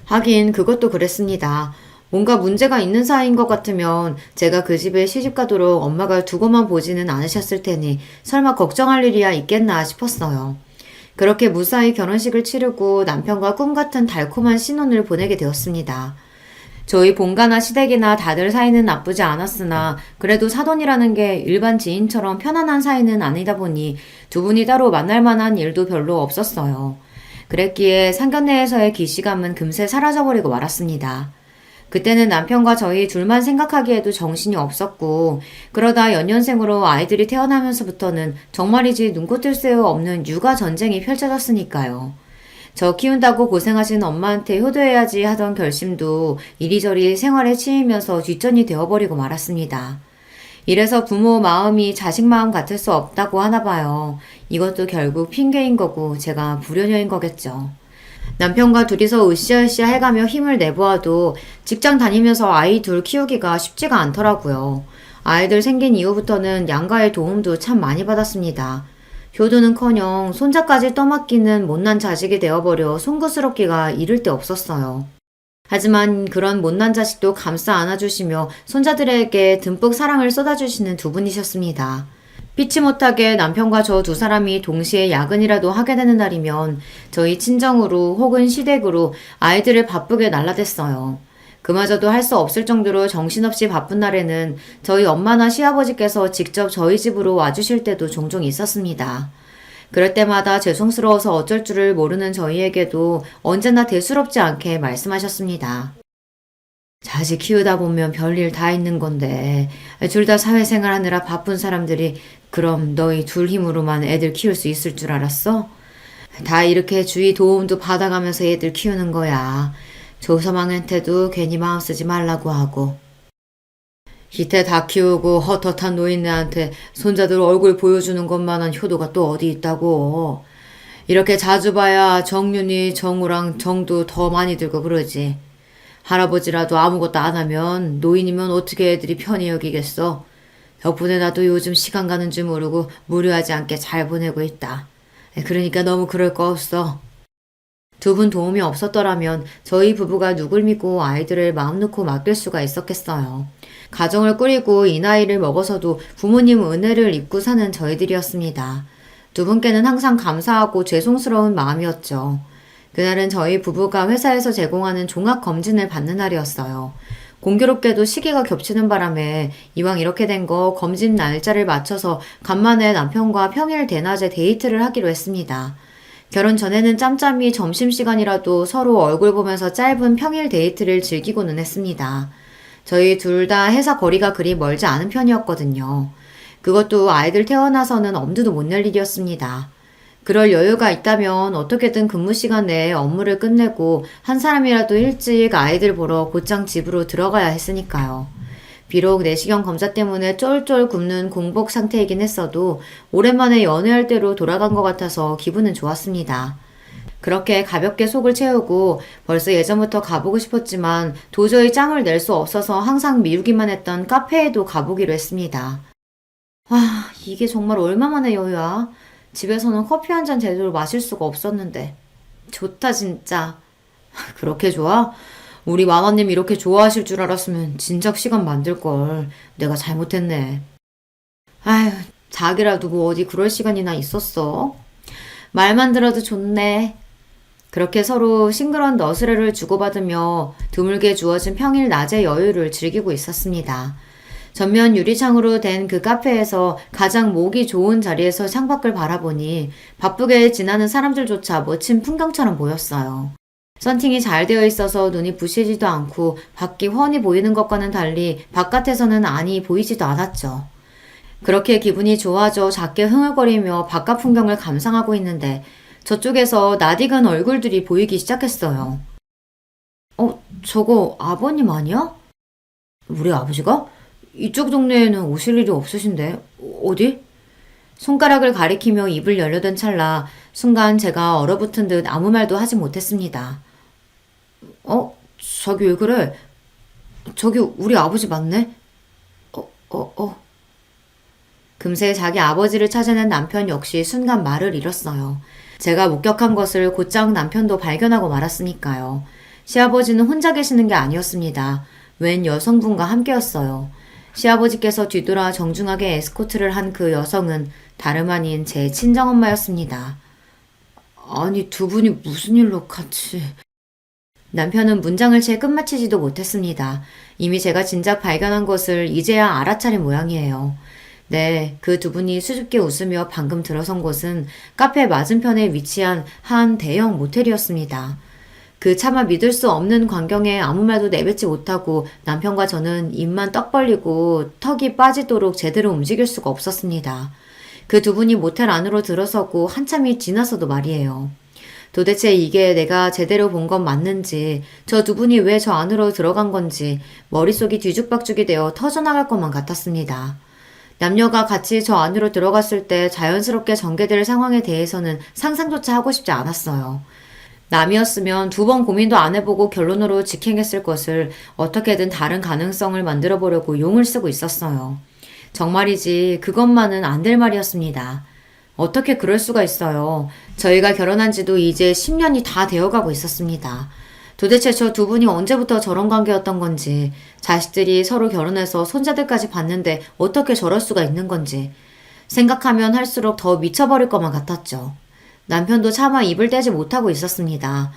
하긴 그것도 그랬습니다. 뭔가 문제가 있는 사이인 것 같으면 제가 그 집에 시집가도록 엄마가 두고만 보지는 않으셨을 테니 설마 걱정할 일이야 있겠나 싶었어요. 그렇게 무사히 결혼식을 치르고 남편과 꿈같은 달콤한 신혼을 보내게 되었습니다. 저희 본가나 시댁이나 다들 사이는 나쁘지 않았으나 그래도 사돈이라는 게 일반 지인처럼 편안한 사이는 아니다 보니 두 분이 따로 만날 만한 일도 별로 없었어요. 그랬기에 상견례에서의 기시감은 금세 사라져버리고 말았습니다. 그때는 남편과 저희 둘만 생각하기에도 정신이 없었고 그러다 연년생으로 아이들이 태어나면서부터는 정말이지 눈코 뜰 새 없는 육아 전쟁이 펼쳐졌으니까요. 저 키운다고 고생하신 엄마한테 효도해야지 하던 결심도 이리저리 생활에 치이면서 뒷전이 되어버리고 말았습니다. 이래서 부모 마음이 자식 마음 같을 수 없다고 하나 봐요. 이것도 결국 핑계인 거고 제가 불효녀인 거겠죠. 남편과 둘이서 으쌰으쌰 해가며 힘을 내보아도 직장 다니면서 아이 둘 키우기가 쉽지가 않더라고요. 아이들 생긴 이후부터는 양가의 도움도 참 많이 받았습니다. 효도는커녕 손자까지 떠맡기는 못난 자식이 되어버려 송구스럽기가 이를 데 없었어요. 하지만 그런 못난 자식도 감싸 안아주시며 손자들에게 듬뿍 사랑을 쏟아주시는 두 분이셨습니다. 피치 못하게 남편과 저 두 사람이 동시에 야근이라도 하게 되는 날이면 저희 친정으로 혹은 시댁으로 아이들을 바쁘게 날라댔어요. 그마저도 할 수 없을 정도로 정신없이 바쁜 날에는 저희 엄마나 시아버지께서 직접 저희 집으로 와주실 때도 종종 있었습니다. 그럴 때마다 죄송스러워서 어쩔 줄을 모르는 저희에게도 언제나 대수롭지 않게 말씀하셨습니다. 자식 키우다 보면 별일 다 있는 건데 둘 다 사회생활 하느라 바쁜 사람들이 그럼 너희 둘 힘으로만 애들 키울 수 있을 줄 알았어? 다 이렇게 주위 도움도 받아가면서 애들 키우는 거야. 조서망한테도 괜히 마음 쓰지 말라고 하고. 기태 다 키우고 헛헛한 노인네한테 손자들 얼굴 보여주는 것만한 효도가 또 어디 있다고. 이렇게 자주 봐야 정윤이, 정우랑 정도 더 많이 들고 그러지. 할아버지라도 아무것도 안 하면 노인이면 어떻게 애들이 편히 여기겠어. 덕분에 나도 요즘 시간 가는 줄 모르고 무료하지 않게 잘 보내고 있다. 그러니까 너무 그럴 거 없어. 두 분 도움이 없었더라면 저희 부부가 누굴 믿고 아이들을 마음 놓고 맡길 수가 있었겠어요. 가정을 꾸리고 이 나이를 먹어서도 부모님 은혜를 입고 사는 저희들이었습니다. 두 분께는 항상 감사하고 죄송스러운 마음이었죠. 그날은 저희 부부가 회사에서 제공하는 종합검진을 받는 날이었어요. 공교롭게도 시기가 겹치는 바람에 이왕 이렇게 된 거 검진 날짜를 맞춰서 간만에 남편과 평일 대낮에 데이트를 하기로 했습니다. 결혼 전에는 짬짬이 점심시간이라도 서로 얼굴 보면서 짧은 평일 데이트를 즐기고는 했습니다. 저희 둘 다 회사 거리가 그리 멀지 않은 편이었거든요. 그것도 아이들 태어나서는 엄두도 못 낼 일이었습니다. 그럴 여유가 있다면 어떻게든 근무 시간 내에 업무를 끝내고 한 사람이라도 일찍 아이들 보러 곧장 집으로 들어가야 했으니까요. 비록 내시경 검사 때문에 쫄쫄 굶는 공복 상태이긴 했어도 오랜만에 연애할 때로 돌아간 것 같아서 기분은 좋았습니다. 그렇게 가볍게 속을 채우고 벌써 예전부터 가보고 싶었지만 도저히 짬을 낼 수 없어서 항상 미루기만 했던 카페에도 가보기로 했습니다. 아, 이게 정말 얼마만의 여유야. 집에서는 커피 한 잔 제대로 마실 수가 없었는데. 좋다 진짜. 그렇게 좋아? 우리 마마님 이렇게 좋아하실 줄 알았으면 진작 시간 만들걸. 내가 잘못했네. 아휴, 자기라도 뭐 어디 그럴 시간이나 있었어? 말만 들어도 좋네. 그렇게 서로 싱그러운 너스레를 주고받으며 드물게 주어진 평일 낮의 여유를 즐기고 있었습니다. 전면 유리창으로 된 그 카페에서 가장 목이 좋은 자리에서 창밖을 바라보니 바쁘게 지나는 사람들조차 멋진 풍경처럼 보였어요. 선팅이 잘 되어 있어서 눈이 부시지도 않고 밖이 훤히 보이는 것과는 달리 바깥에서는 안이 보이지도 않았죠. 그렇게 기분이 좋아져 작게 흥얼거리며 바깥 풍경을 감상하고 있는데 저쪽에서 낯익은 얼굴들이 보이기 시작했어요. 저거 아버님 아니야? 우리 아버지가? 이쪽 동네에는 오실 일이 없으신데 어디? 손가락을 가리키며 입을 열려던 찰나 순간 제가 얼어붙은 듯 아무 말도 하지 못했습니다. 저기 왜 그래? 저기 우리 아버지 맞네? 금세 자기 아버지를 찾아낸 남편 역시 순간 말을 잃었어요. 제가 목격한 것을 곧장 남편도 발견하고 말았으니까요. 시아버지는 혼자 계시는 게 아니었습니다. 웬 여성분과 함께였어요. 시아버지께서 뒤돌아 정중하게 에스코트를 한 그 여성은 다름 아닌 제 친정엄마였습니다. 아니, 두 분이 무슨 일로 같이... 남편은 문장을 채 끝마치지도 못했습니다. 이미 제가 진작 발견한 것을 이제야 알아차린 모양이에요. 네, 그 두 분이 수줍게 웃으며 방금 들어선 곳은 카페 맞은편에 위치한 한 대형 모텔이었습니다. 그 차마 믿을 수 없는 광경에 아무 말도 내뱉지 못하고 남편과 저는 입만 떡 벌리고 턱이 빠지도록 제대로 움직일 수가 없었습니다. 그 두 분이 모텔 안으로 들어서고 한참이 지나서도 말이에요. 도대체 이게 내가 제대로 본 건 맞는지, 저 두 분이 왜 저 안으로 들어간 건지 머릿속이 뒤죽박죽이 되어 터져나갈 것만 같았습니다. 남녀가 같이 저 안으로 들어갔을 때 자연스럽게 전개될 상황에 대해서는 상상조차 하고 싶지 않았어요. 남이었으면 두 번 고민도 안 해보고 결론으로 직행했을 것을 어떻게든 다른 가능성을 만들어 보려고 용을 쓰고 있었어요. 정말이지 그것만은 안 될 말이었습니다. 어떻게 그럴 수가 있어요. 저희가 결혼한 지도 이제 10년이 다 되어가고 있었습니다. 도대체 저 두 분이 언제부터 저런 관계였던 건지, 자식들이 서로 결혼해서 손자들까지 봤는데 어떻게 저럴 수가 있는 건지 생각하면 할수록 더 미쳐버릴 것만 같았죠. 남편도 차마 입을 떼지 못하고 있었습니다.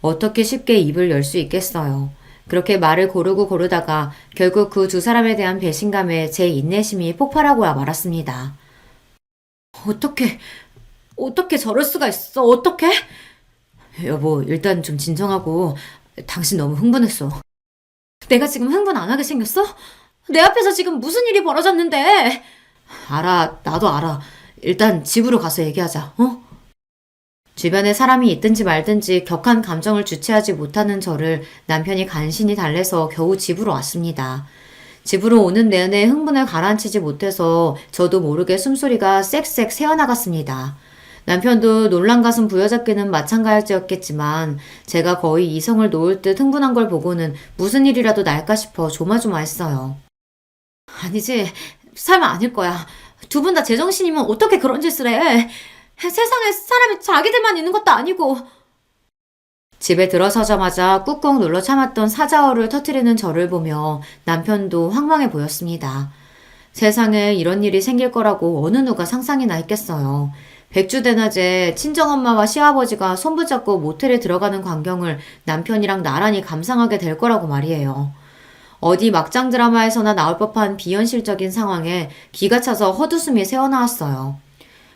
어떻게 쉽게 입을 열 수 있겠어요. 그렇게 말을 고르고 고르다가 결국 그 두 사람에 대한 배신감에 제 인내심이 폭발하고 말았습니다. 어떻게 저럴 수가 있어? 어떻게? 여보, 일단 좀 진정하고. 당신 너무 흥분했어. 내가 지금 흥분 안 하게 생겼어? 내 앞에서 지금 무슨 일이 벌어졌는데? 알아, 나도 알아. 일단 집으로 가서 얘기하자, 어? 주변에 사람이 있든지 말든지 격한 감정을 주체하지 못하는 저를 남편이 간신히 달래서 겨우 집으로 왔습니다. 집으로 오는 내내 흥분을 가라앉히지 못해서 저도 모르게 숨소리가 쌕쌕 새어나갔습니다. 남편도 놀란 가슴 부여잡기는 마찬가지였겠지만 제가 거의 이성을 놓을 듯 흥분한 걸 보고는 무슨 일이라도 날까 싶어 조마조마했어요. 아니지, 설마 아닐 거야. 두 분 다 제정신이면 어떻게 그런 짓을 해? 세상에 사람이 자기들만 있는 것도 아니고. 집에 들어서자마자 꾹꾹 눌러 참았던 사자어를 터뜨리는 저를 보며 남편도 황망해 보였습니다. 세상에 이런 일이 생길 거라고 어느 누가 상상이나 했겠어요. 백주대낮에 친정엄마와 시아버지가 손붙잡고 모텔에 들어가는 광경을 남편이랑 나란히 감상하게 될 거라고 말이에요. 어디 막장 드라마에서나 나올 법한 비현실적인 상황에 기가 차서 헛웃음이 새어나왔어요.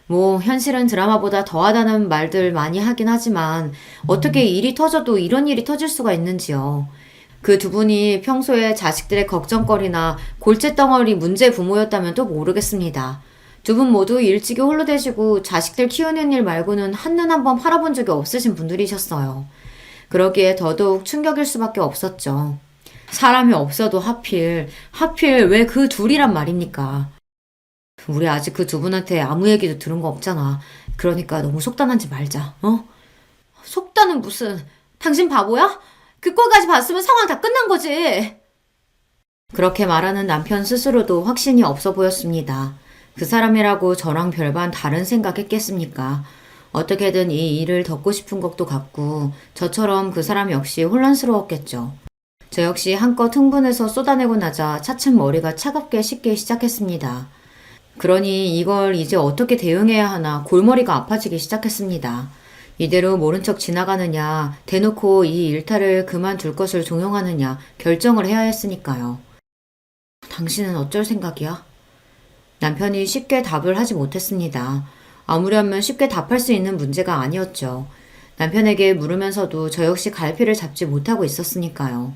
뭐 현실은 드라마보다 더하다는 말들 많이 하긴 하지만 어떻게 일이 터져도 이런 일이 터질 수가 있는지요. 그 두 분이 평소에 자식들의 걱정거리나 골칫덩어리 문제 부모였다면 또 모르겠습니다. 두 분 모두 일찍이 홀로 되시고 자식들 키우는 일 말고는 한눈 한번 팔아본 적이 없으신 분들이셨어요. 그러기에 더더욱 충격일 수밖에 없었죠. 사람이 없어도 하필 왜 그 둘이란 말입니까? 우리 아직 그 두 분한테 아무 얘기도 들은 거 없잖아. 그러니까 너무 속단하지 말자, 어? 속단은 무슨, 당신 바보야? 그 꼴까지 봤으면 상황 다 끝난 거지. 그렇게 말하는 남편 스스로도 확신이 없어 보였습니다. 그 사람이라고 저랑 별반 다른 생각했겠습니까? 어떻게든 이 일을 덮고 싶은 것도 같고 저처럼 그 사람 역시 혼란스러웠겠죠. 저 역시 한껏 흥분해서 쏟아내고 나자 차츰 머리가 차갑게 식기 시작했습니다. 그러니 이걸 이제 어떻게 대응해야 하나 골머리가 아파지기 시작했습니다. 이대로 모른 척 지나가느냐, 대놓고 이 일탈을 그만둘 것을 종용하느냐 결정을 해야 했으니까요. 당신은 어쩔 생각이야? 남편이 쉽게 답을 하지 못했습니다. 아무려면 쉽게 답할 수 있는 문제가 아니었죠. 남편에게 물으면서도 저 역시 갈피를 잡지 못하고 있었으니까요.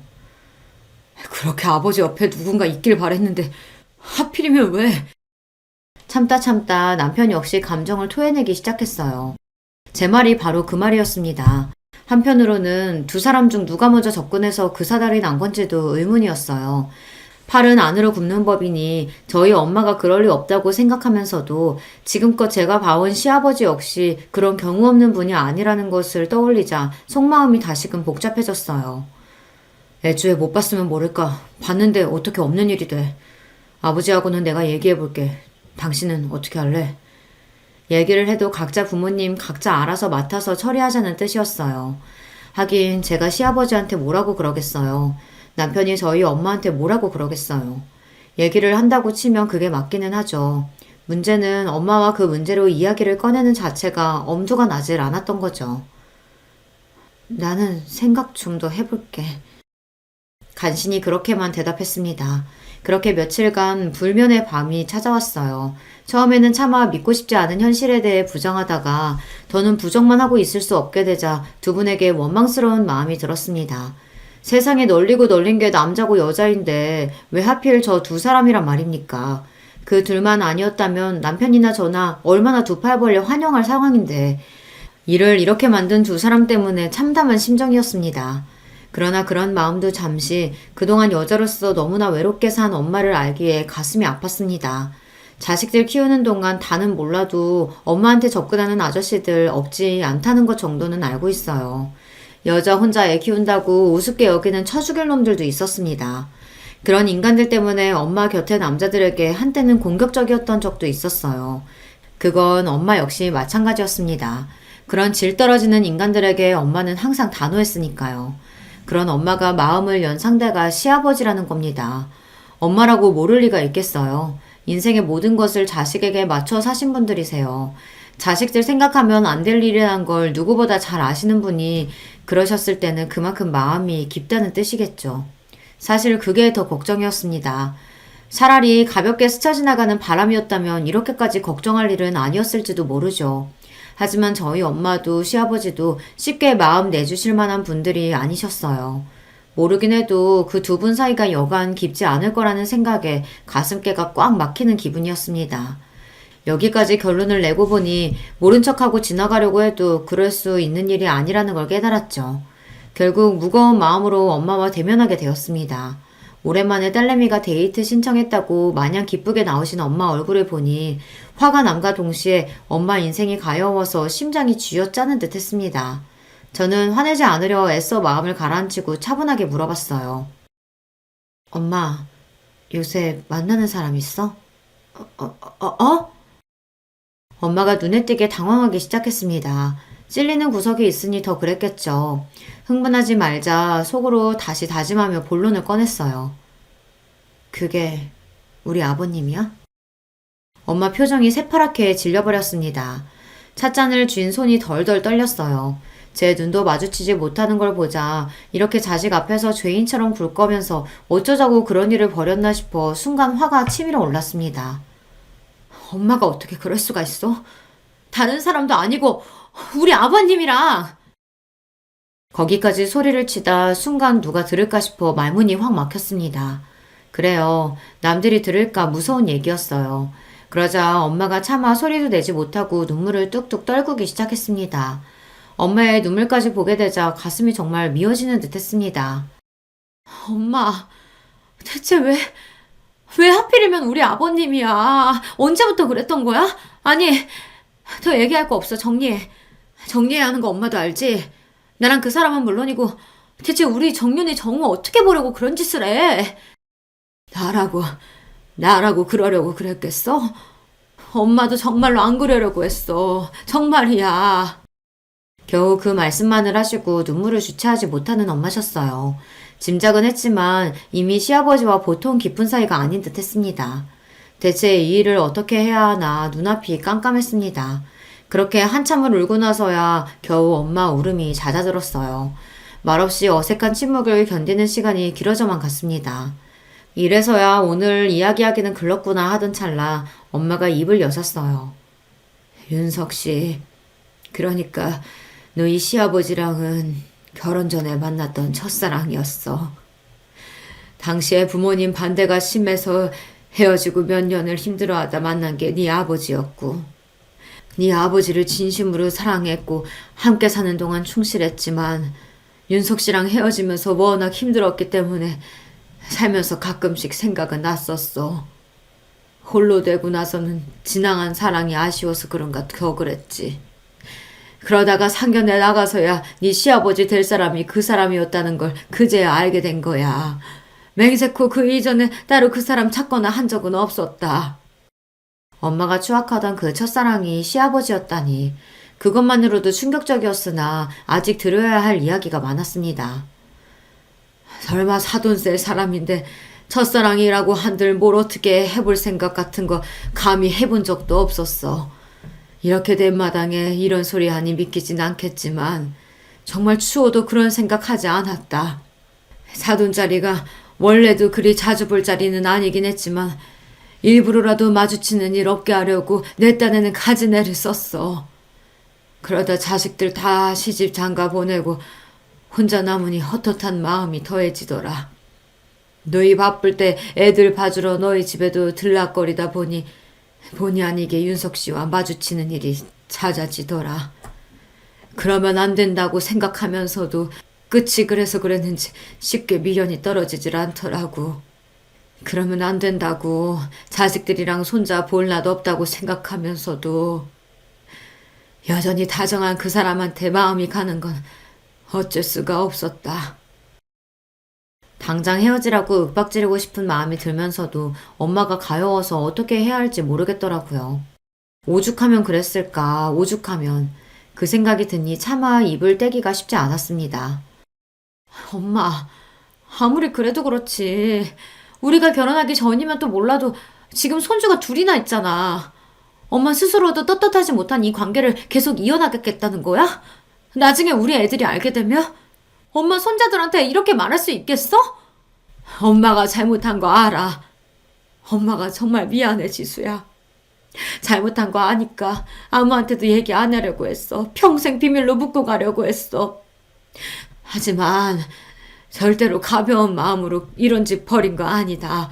그렇게 아버지 옆에 누군가 있길 바랬는데 하필이면 왜? 참다 남편 역시 감정을 토해내기 시작했어요. 제 말이 바로 그 말이었습니다. 한편으로는 두 사람 중 누가 먼저 접근해서 그 사달이 난 건지도 의문이었어요. 팔은 안으로 굽는 법이니 저희 엄마가 그럴 리 없다고 생각하면서도 지금껏 제가 봐온 시아버지 역시 그런 경우 없는 분이 아니라는 것을 떠올리자 속마음이 다시금 복잡해졌어요. 애초에 못 봤으면 모를까. 봤는데 어떻게 없는 일이 돼. 아버지하고는 내가 얘기해볼게. 당신은 어떻게 할래? 얘기를 해도 각자 부모님 각자 알아서 맡아서 처리하자는 뜻이었어요. 하긴 제가 시아버지한테 뭐라고 그러겠어요. 남편이 저희 엄마한테 뭐라고 그러겠어요. 얘기를 한다고 치면 그게 맞기는 하죠. 문제는 엄마와 그 문제로 이야기를 꺼내는 자체가 엄두가 나질 않았던 거죠. 나는 생각 좀 더 해볼게. 간신히 그렇게만 대답했습니다. 그렇게 며칠간 불면의 밤이 찾아왔어요. 처음에는 차마 믿고 싶지 않은 현실에 대해 부정하다가 더는 부정만 하고 있을 수 없게 되자 두 분에게 원망스러운 마음이 들었습니다. 세상에 널리고 널린 게 남자고 여자인데 왜 하필 저 두 사람이란 말입니까? 그 둘만 아니었다면 남편이나 저나 얼마나 두 팔 벌려 환영할 상황인데 이를 이렇게 만든 두 사람 때문에 참담한 심정이었습니다. 그러나 그런 마음도 잠시 그동안 여자로서 너무나 외롭게 산 엄마를 알기에 가슴이 아팠습니다. 자식들 키우는 동안 다는 몰라도 엄마한테 접근하는 아저씨들 없지 않다는 것 정도는 알고 있어요. 여자 혼자 애 키운다고 우습게 여기는 쳐죽일 놈들도 있었습니다. 그런 인간들 때문에 엄마 곁에 남자들에게 한때는 공격적이었던 적도 있었어요. 그건 엄마 역시 마찬가지였습니다. 그런 질 떨어지는 인간들에게 엄마는 항상 단호했으니까요. 그런 엄마가 마음을 연 상대가 시아버지라는 겁니다. 엄마라고 모를 리가 있겠어요. 인생의 모든 것을 자식에게 맞춰 사신 분들이세요. 자식들 생각하면 안 될 일이란 걸 누구보다 잘 아시는 분이 그러셨을 때는 그만큼 마음이 깊다는 뜻이겠죠. 사실 그게 더 걱정이었습니다. 차라리 가볍게 스쳐 지나가는 바람이었다면 이렇게까지 걱정할 일은 아니었을지도 모르죠. 하지만 저희 엄마도 시아버지도 쉽게 마음 내주실 만한 분들이 아니셨어요. 모르긴 해도 그 두 분 사이가 여간 깊지 않을 거라는 생각에 가슴께가 꽉 막히는 기분이었습니다. 여기까지 결론을 내고 보니 모른 척하고 지나가려고 해도 그럴 수 있는 일이 아니라는 걸 깨달았죠. 결국 무거운 마음으로 엄마와 대면하게 되었습니다. 오랜만에 딸내미가 데이트 신청했다고 마냥 기쁘게 나오신 엄마 얼굴을 보니 화가 남과 동시에 엄마 인생이 가여워서 심장이 쥐어짜는 듯 했습니다. 저는 화내지 않으려 애써 마음을 가라앉히고 차분하게 물어봤어요. 엄마, 요새 만나는 사람 있어? 어? 엄마가 눈에 띄게 당황하기 시작했습니다. 찔리는 구석이 있으니 더 그랬겠죠. 흥분하지 말자 속으로 다시 다짐하며 본론을 꺼냈어요. 그게 우리 아버님이야? 엄마 표정이 새파랗게 질려버렸습니다. 찻잔을 쥔 손이 덜덜 떨렸어요. 제 눈도 마주치지 못하는 걸 보자 이렇게 자식 앞에서 죄인처럼 굴 거면서 어쩌자고 그런 일을 벌였나 싶어 순간 화가 치밀어 올랐습니다. 엄마가 어떻게 그럴 수가 있어? 다른 사람도 아니고 우리 아버님이랑! 거기까지 소리를 치다 순간 누가 들을까 싶어 말문이 확 막혔습니다. 그래요. 남들이 들을까 무서운 얘기였어요. 그러자 엄마가 차마 소리도 내지 못하고 눈물을 뚝뚝 떨구기 시작했습니다. 엄마의 눈물까지 보게 되자 가슴이 정말 미어지는 듯 했습니다. 엄마, 대체 왜 하필이면 우리 아버님이야? 언제부터 그랬던 거야? 아니, 더 얘기할 거 없어. 정리해. 정리해야 하는 거 엄마도 알지? 나랑 그 사람은 물론이고 대체 우리 정윤이 정우 어떻게 보려고 그런 짓을 해? 나라고 그러려고 그랬겠어? 엄마도 정말로 안 그러려고 했어. 정말이야. 겨우 그 말씀만을 하시고 눈물을 주체하지 못하는 엄마셨어요. 짐작은 했지만 이미 시아버지와 보통 깊은 사이가 아닌 듯 했습니다. 대체 이 일을 어떻게 해야 하나 눈앞이 깜깜했습니다. 그렇게 한참을 울고 나서야 겨우 엄마 울음이 잦아들었어요. 말없이 어색한 침묵을 견디는 시간이 길어져만 갔습니다. 이래서야 오늘 이야기하기는 글렀구나 하던 찰나 엄마가 입을 여셨어요. 윤석 씨, 그러니까 너희 시아버지랑은 결혼 전에 만났던 첫사랑이었어. 당시에 부모님 반대가 심해서 헤어지고 몇 년을 힘들어하다 만난 게 네 아버지였고 네 아버지를 진심으로 사랑했고 함께 사는 동안 충실했지만 윤석 씨랑 헤어지면서 워낙 힘들었기 때문에 살면서 가끔씩 생각은 났었어. 홀로 되고 나서는 지나간 사랑이 아쉬워서 그런가 더 그랬지. 그러다가 상견례 나가서야 네 시아버지 될 사람이 그 사람이었다는 걸 그제야 알게 된 거야. 맹세코 그 이전에 따로 그 사람 찾거나 한 적은 없었다. 엄마가 추악하던 그 첫사랑이 시아버지였다니 그것만으로도 충격적이었으나 아직 들어야 할 이야기가 많았습니다. 설마 사돈 셀 사람인데 첫사랑이라고 한들 뭘 어떻게 해볼 생각 같은 거 감히 해본 적도 없었어. 이렇게 된 마당에 이런 소리 하니 믿기진 않겠지만 정말 추워도 그런 생각하지 않았다. 사돈 자리가 원래도 그리 자주 볼 자리는 아니긴 했지만 일부러라도 마주치는 일 없게 하려고 내 딴에는 가지내를 썼어. 그러다 자식들 다 시집 장가 보내고 혼자 남으니 헛헛한 마음이 더해지더라. 너희 바쁠 때 애들 봐주러 너희 집에도 들락거리다 보니 본의 아니게 윤석 씨와 마주치는 일이 잦아지더라. 그러면 안 된다고 생각하면서도 끝이 그래서 그랬는지 쉽게 미련이 떨어지질 않더라고. 그러면 안 된다고 자식들이랑 손자 볼 나도 없다고 생각하면서도 여전히 다정한 그 사람한테 마음이 가는 건 어쩔 수가 없었다. 당장 헤어지라고 윽박지르고 싶은 마음이 들면서도 엄마가 가여워서 어떻게 해야 할지 모르겠더라고요. 오죽하면 그랬을까, 오죽하면. 그 생각이 드니 차마 입을 떼기가 쉽지 않았습니다. 엄마, 아무리 그래도 그렇지. 우리가 결혼하기 전이면 또 몰라도 지금 손주가 둘이나 있잖아. 엄마 스스로도 떳떳하지 못한 이 관계를 계속 이어나가겠다는 거야? 나중에 우리 애들이 알게 되면 엄마 손자들한테 이렇게 말할 수 있겠어? 엄마가 잘못한 거 알아. 엄마가 정말 미안해, 지수야. 잘못한 거 아니까 아무한테도 얘기 안 하려고 했어. 평생 비밀로 묻고 가려고 했어. 하지만 절대로 가벼운 마음으로 이런 짓 벌인 거 아니다.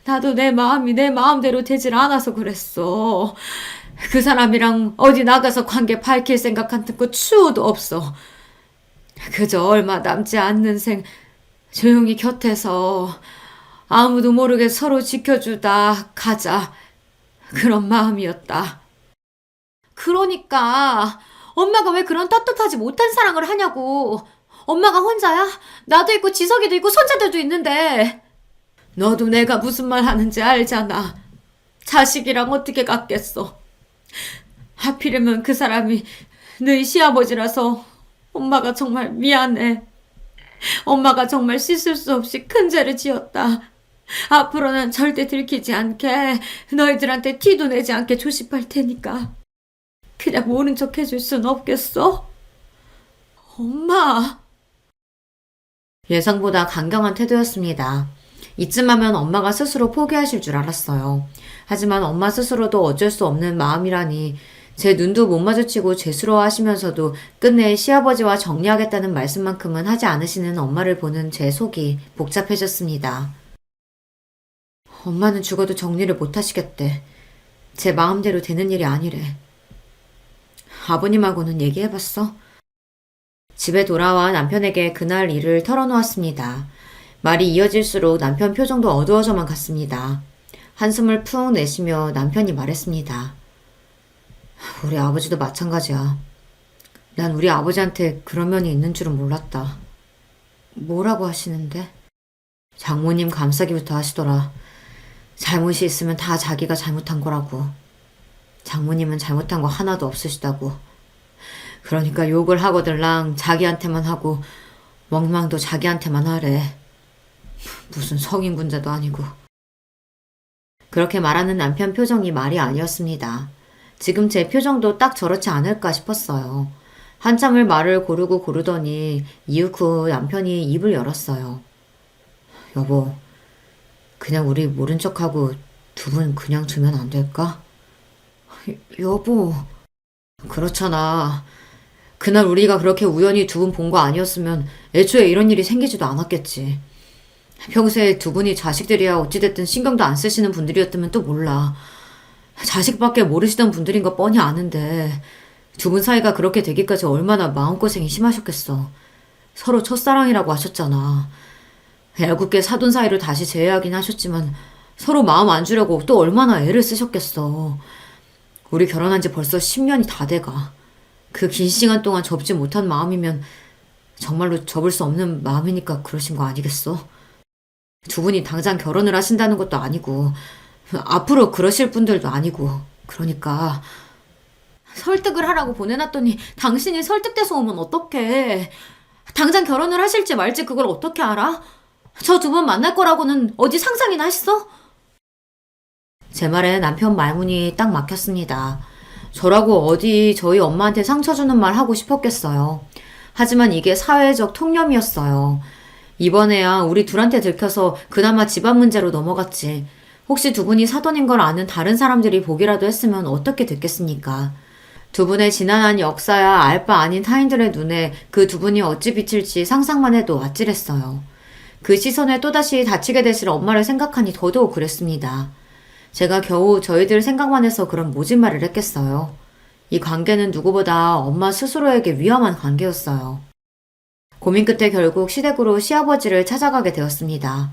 나도 내 마음이 내 마음대로 되질 않아서 그랬어. 그 사람이랑 어디 나가서 관계 밝힐 생각 같은 거 추호도 없어. 그저 얼마 남지 않는 생 조용히 곁에서 아무도 모르게 서로 지켜주다 가자. 그런 마음이었다. 그러니까 엄마가 왜 그런 떳떳하지 못한 사랑을 하냐고. 엄마가 혼자야? 나도 있고 지석이도 있고 손자들도 있는데. 너도 내가 무슨 말 하는지 알잖아. 자식이랑 어떻게 같겠어. 하필이면 그 사람이 너희 시아버지라서 엄마가 정말 미안해. 엄마가 정말 씻을 수 없이 큰 죄를 지었다. 앞으로는 절대 들키지 않게 너희들한테 티도 내지 않게 조심할 테니까 그냥 모른 척 해줄 순 없겠어? 엄마. 예상보다 강경한 태도였습니다. 이쯤 하면 엄마가 스스로 포기하실 줄 알았어요. 하지만 엄마 스스로도 어쩔 수 없는 마음이라니 제 눈도 못 마주치고 죄스러워하시면서도 끝내 시아버지와 정리하겠다는 말씀만큼은 하지 않으시는 엄마를 보는 제 속이 복잡해졌습니다. 엄마는 죽어도 정리를 못 하시겠대. 제 마음대로 되는 일이 아니래. 아버님하고는 얘기해봤어? 집에 돌아와 남편에게 그날 일을 털어놓았습니다. 말이 이어질수록 남편 표정도 어두워져만 갔습니다. 한숨을 푹 내쉬며 남편이 말했습니다. 우리 아버지도 마찬가지야. 난 우리 아버지한테 그런 면이 있는 줄은 몰랐다. 뭐라고 하시는데? 장모님 감싸기부터 하시더라. 잘못이 있으면 다 자기가 잘못한 거라고. 장모님은 잘못한 거 하나도 없으시다고. 그러니까 욕을 하거들랑 자기한테만 하고 멍망도 자기한테만 하래. 무슨 성인군자도 아니고. 그렇게 말하는 남편 표정이 말이 아니었습니다. 지금 제 표정도 딱 저렇지 않을까 싶었어요. 한참을 말을 고르고 고르더니 이윽 후 남편이 입을 열었어요. 여보, 그냥 우리 모른 척하고 두 분 그냥 두면 안 될까? 여보. 그렇잖아. 그날 우리가 그렇게 우연히 두 분 본 거 아니었으면 애초에 이런 일이 생기지도 않았겠지. 평소에 두 분이 자식들이야 어찌됐든 신경도 안 쓰시는 분들이었다면 또 몰라. 자식밖에 모르시던 분들인 거 뻔히 아는데 두 분 사이가 그렇게 되기까지 얼마나 마음고생이 심하셨겠어. 서로 첫사랑이라고 하셨잖아. 애꿎게 사돈 사이를 다시 재회하긴 하셨지만 서로 마음 안 주려고 또 얼마나 애를 쓰셨겠어. 우리 결혼한 지 벌써 10년이 다 돼가. 그 긴 시간 동안 접지 못한 마음이면 정말로 접을 수 없는 마음이니까 그러신 거 아니겠어? 두 분이 당장 결혼을 하신다는 것도 아니고 앞으로 그러실 분들도 아니고 그러니까 설득을 하라고 보내놨더니 당신이 설득돼서 오면 어떡해. 당장 결혼을 하실지 말지 그걸 어떻게 알아? 저 두 분 만날 거라고는 어디 상상이나 했어? 제 말에 남편 말문이 딱 막혔습니다. 저라고 어디 저희 엄마한테 상처 주는 말 하고 싶었겠어요. 하지만 이게 사회적 통념이었어요. 이번에야 우리 둘한테 들켜서 그나마 집안 문제로 넘어갔지. 혹시 두 분이 사돈인 걸 아는 다른 사람들이 보기라도 했으면 어떻게 됐겠습니까? 두 분의 지난한 역사야 알 바 아닌 타인들의 눈에 그 두 분이 어찌 비칠지 상상만 해도 아찔했어요. 그 시선에 또다시 다치게 되실 엄마를 생각하니 더더욱 그랬습니다. 제가 겨우 저희들 생각만 해서 그런 모진 말을 했겠어요. 이 관계는 누구보다 엄마 스스로에게 위험한 관계였어요. 고민 끝에 결국 시댁으로 시아버지를 찾아가게 되었습니다.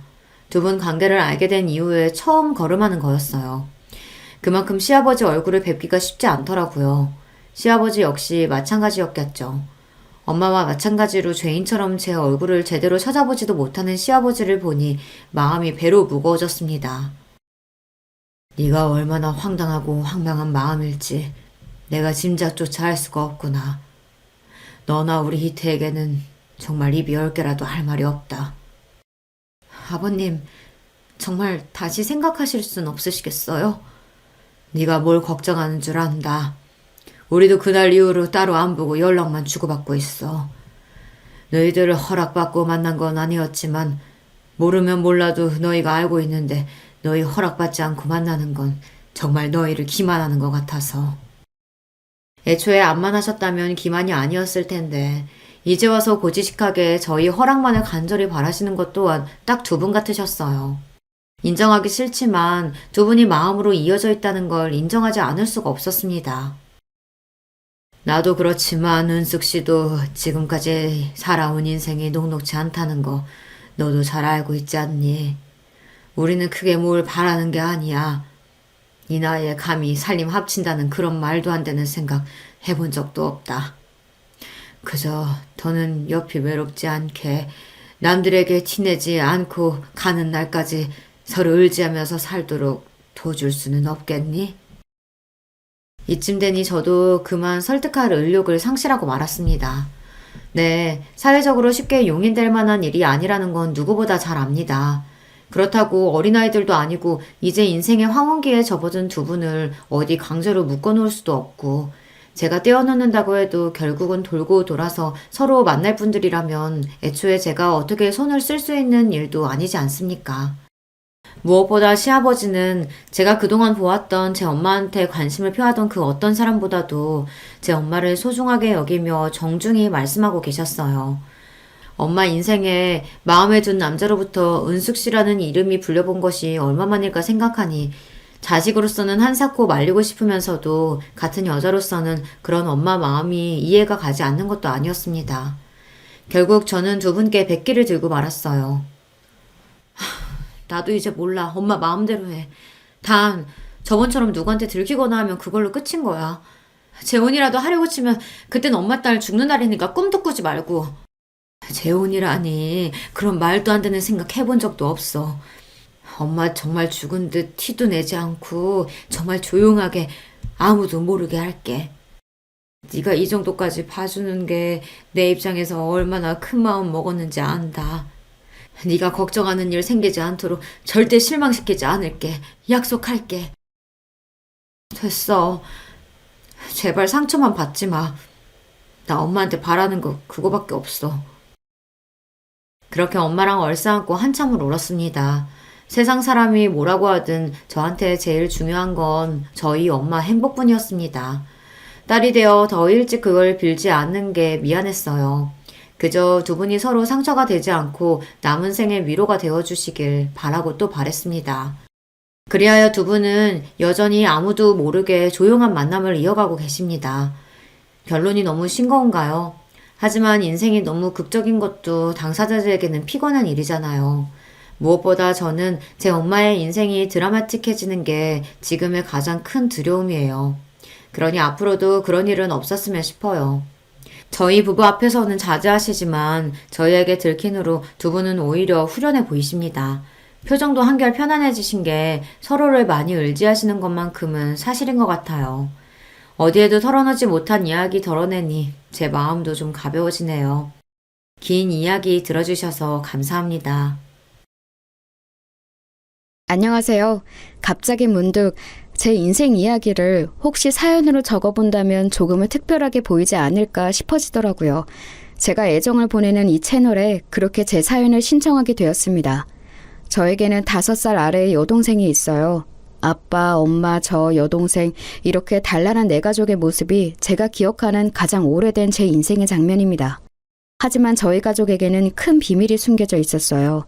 두 분 관계를 알게 된 이후에 처음 걸음하는 거였어요. 그만큼 시아버지 얼굴을 뵙기가 쉽지 않더라고요. 시아버지 역시 마찬가지였겠죠. 엄마와 마찬가지로 죄인처럼 제 얼굴을 제대로 찾아보지도 못하는 시아버지를 보니 마음이 배로 무거워졌습니다. 네가 얼마나 황당하고 황당한 마음일지 내가 짐작조차 할 수가 없구나. 너나 우리 희태에게는 정말 입이 10개라도 할 말이 없다. 아버님, 정말 다시 생각하실 순 없으시겠어요? 네가 뭘 걱정하는 줄 안다. 우리도 그날 이후로 따로 안 보고 연락만 주고받고 있어. 너희들을 허락받고 만난 건 아니었지만 모르면 몰라도 너희가 알고 있는데 너희 허락받지 않고 만나는 건 정말 너희를 기만하는 것 같아서. 애초에 암만 하셨다면 기만이 아니었을 텐데 이제 와서 고지식하게 저희 허락만을 간절히 바라시는 것 또한 딱 두 분 같으셨어요. 인정하기 싫지만 두 분이 마음으로 이어져 있다는 걸 인정하지 않을 수가 없었습니다. 나도 그렇지만 은숙 씨도 지금까지 살아온 인생이 녹록지 않다는 거 너도 잘 알고 있지 않니? 우리는 크게 뭘 바라는 게 아니야. 이 나이에 감히 살림 합친다는 그런 말도 안 되는 생각 해본 적도 없다. 그저 더는 옆이 외롭지 않게 남들에게 티내지 않고 가는 날까지 서로 의지하면서 살도록 도와줄 수는 없겠니? 이쯤 되니 저도 그만 설득할 의욕을 상실하고 말았습니다. 네, 사회적으로 쉽게 용인될 만한 일이 아니라는 건 누구보다 잘 압니다. 그렇다고 어린아이들도 아니고 이제 인생의 황혼기에 접어든 두 분을 어디 강제로 묶어놓을 수도 없고 제가 떼어놓는다고 해도 결국은 돌고 돌아서 서로 만날 분들이라면 애초에 제가 어떻게 손을 쓸 수 있는 일도 아니지 않습니까? 무엇보다 시아버지는 제가 그동안 보았던 제 엄마한테 관심을 표하던 그 어떤 사람보다도 제 엄마를 소중하게 여기며 정중히 말씀하고 계셨어요. 엄마 인생에 마음에 둔 남자로부터 은숙 씨라는 이름이 불려본 것이 얼마만일까 생각하니 자식으로서는 한사코 말리고 싶으면서도 같은 여자로서는 그런 엄마 마음이 이해가 가지 않는 것도 아니었습니다. 결국 저는 두 분께 백기를 들고 말았어요. 나도 이제 몰라. 엄마 마음대로 해. 단 저번처럼 누구한테 들키거나 하면 그걸로 끝인 거야. 재혼이라도 하려고 치면 그땐 엄마 딸 죽는 날이니까 꿈도 꾸지 말고. 재혼이라니 그런 말도 안 되는 생각 해본 적도 없어. 엄마 정말 죽은 듯 티도 내지 않고 정말 조용하게 아무도 모르게 할게. 네가 이 정도까지 봐주는 게 내 입장에서 얼마나 큰 마음 먹었는지 안다. 네가 걱정하는 일 생기지 않도록 절대 실망시키지 않을게. 약속할게. 됐어. 제발 상처만 받지 마. 나 엄마한테 바라는 거 그거밖에 없어. 그렇게 엄마랑 얼싸안고 한참을 울었습니다. 세상 사람이 뭐라고 하든 저한테 제일 중요한 건 저희 엄마 행복뿐이었습니다. 딸이 되어 더 일찍 그걸 빌지 않는 게 미안했어요. 그저 두 분이 서로 상처가 되지 않고 남은 생에 위로가 되어주시길 바라고 또 바랬습니다. 그리하여 두 분은 여전히 아무도 모르게 조용한 만남을 이어가고 계십니다. 결론이 너무 싱거운가요? 하지만 인생이 너무 극적인 것도 당사자들에게는 피곤한 일이잖아요. 무엇보다 저는 제 엄마의 인생이 드라마틱해지는 게 지금의 가장 큰 두려움이에요. 그러니 앞으로도 그런 일은 없었으면 싶어요. 저희 부부 앞에서는 자제하시지만 저희에게 들킨 후로 두 분은 오히려 후련해 보이십니다. 표정도 한결 편안해지신 게 서로를 많이 의지하시는 것만큼은 사실인 것 같아요. 어디에도 털어놓지 못한 이야기 덜어내니 제 마음도 좀 가벼워지네요. 긴 이야기 들어주셔서 감사합니다. 안녕하세요. 갑자기 문득 제 인생 이야기를 혹시 사연으로 적어본다면 조금은 특별하게 보이지 않을까 싶어지더라고요. 제가 애정을 보내는 이 채널에 그렇게 제 사연을 신청하게 되었습니다. 저에게는 5살 아래의 여동생이 있어요. 아빠, 엄마, 저, 여동생 이렇게 단란한 네 가족의 모습이 제가 기억하는 가장 오래된 제 인생의 장면입니다. 하지만 저희 가족에게는 큰 비밀이 숨겨져 있었어요.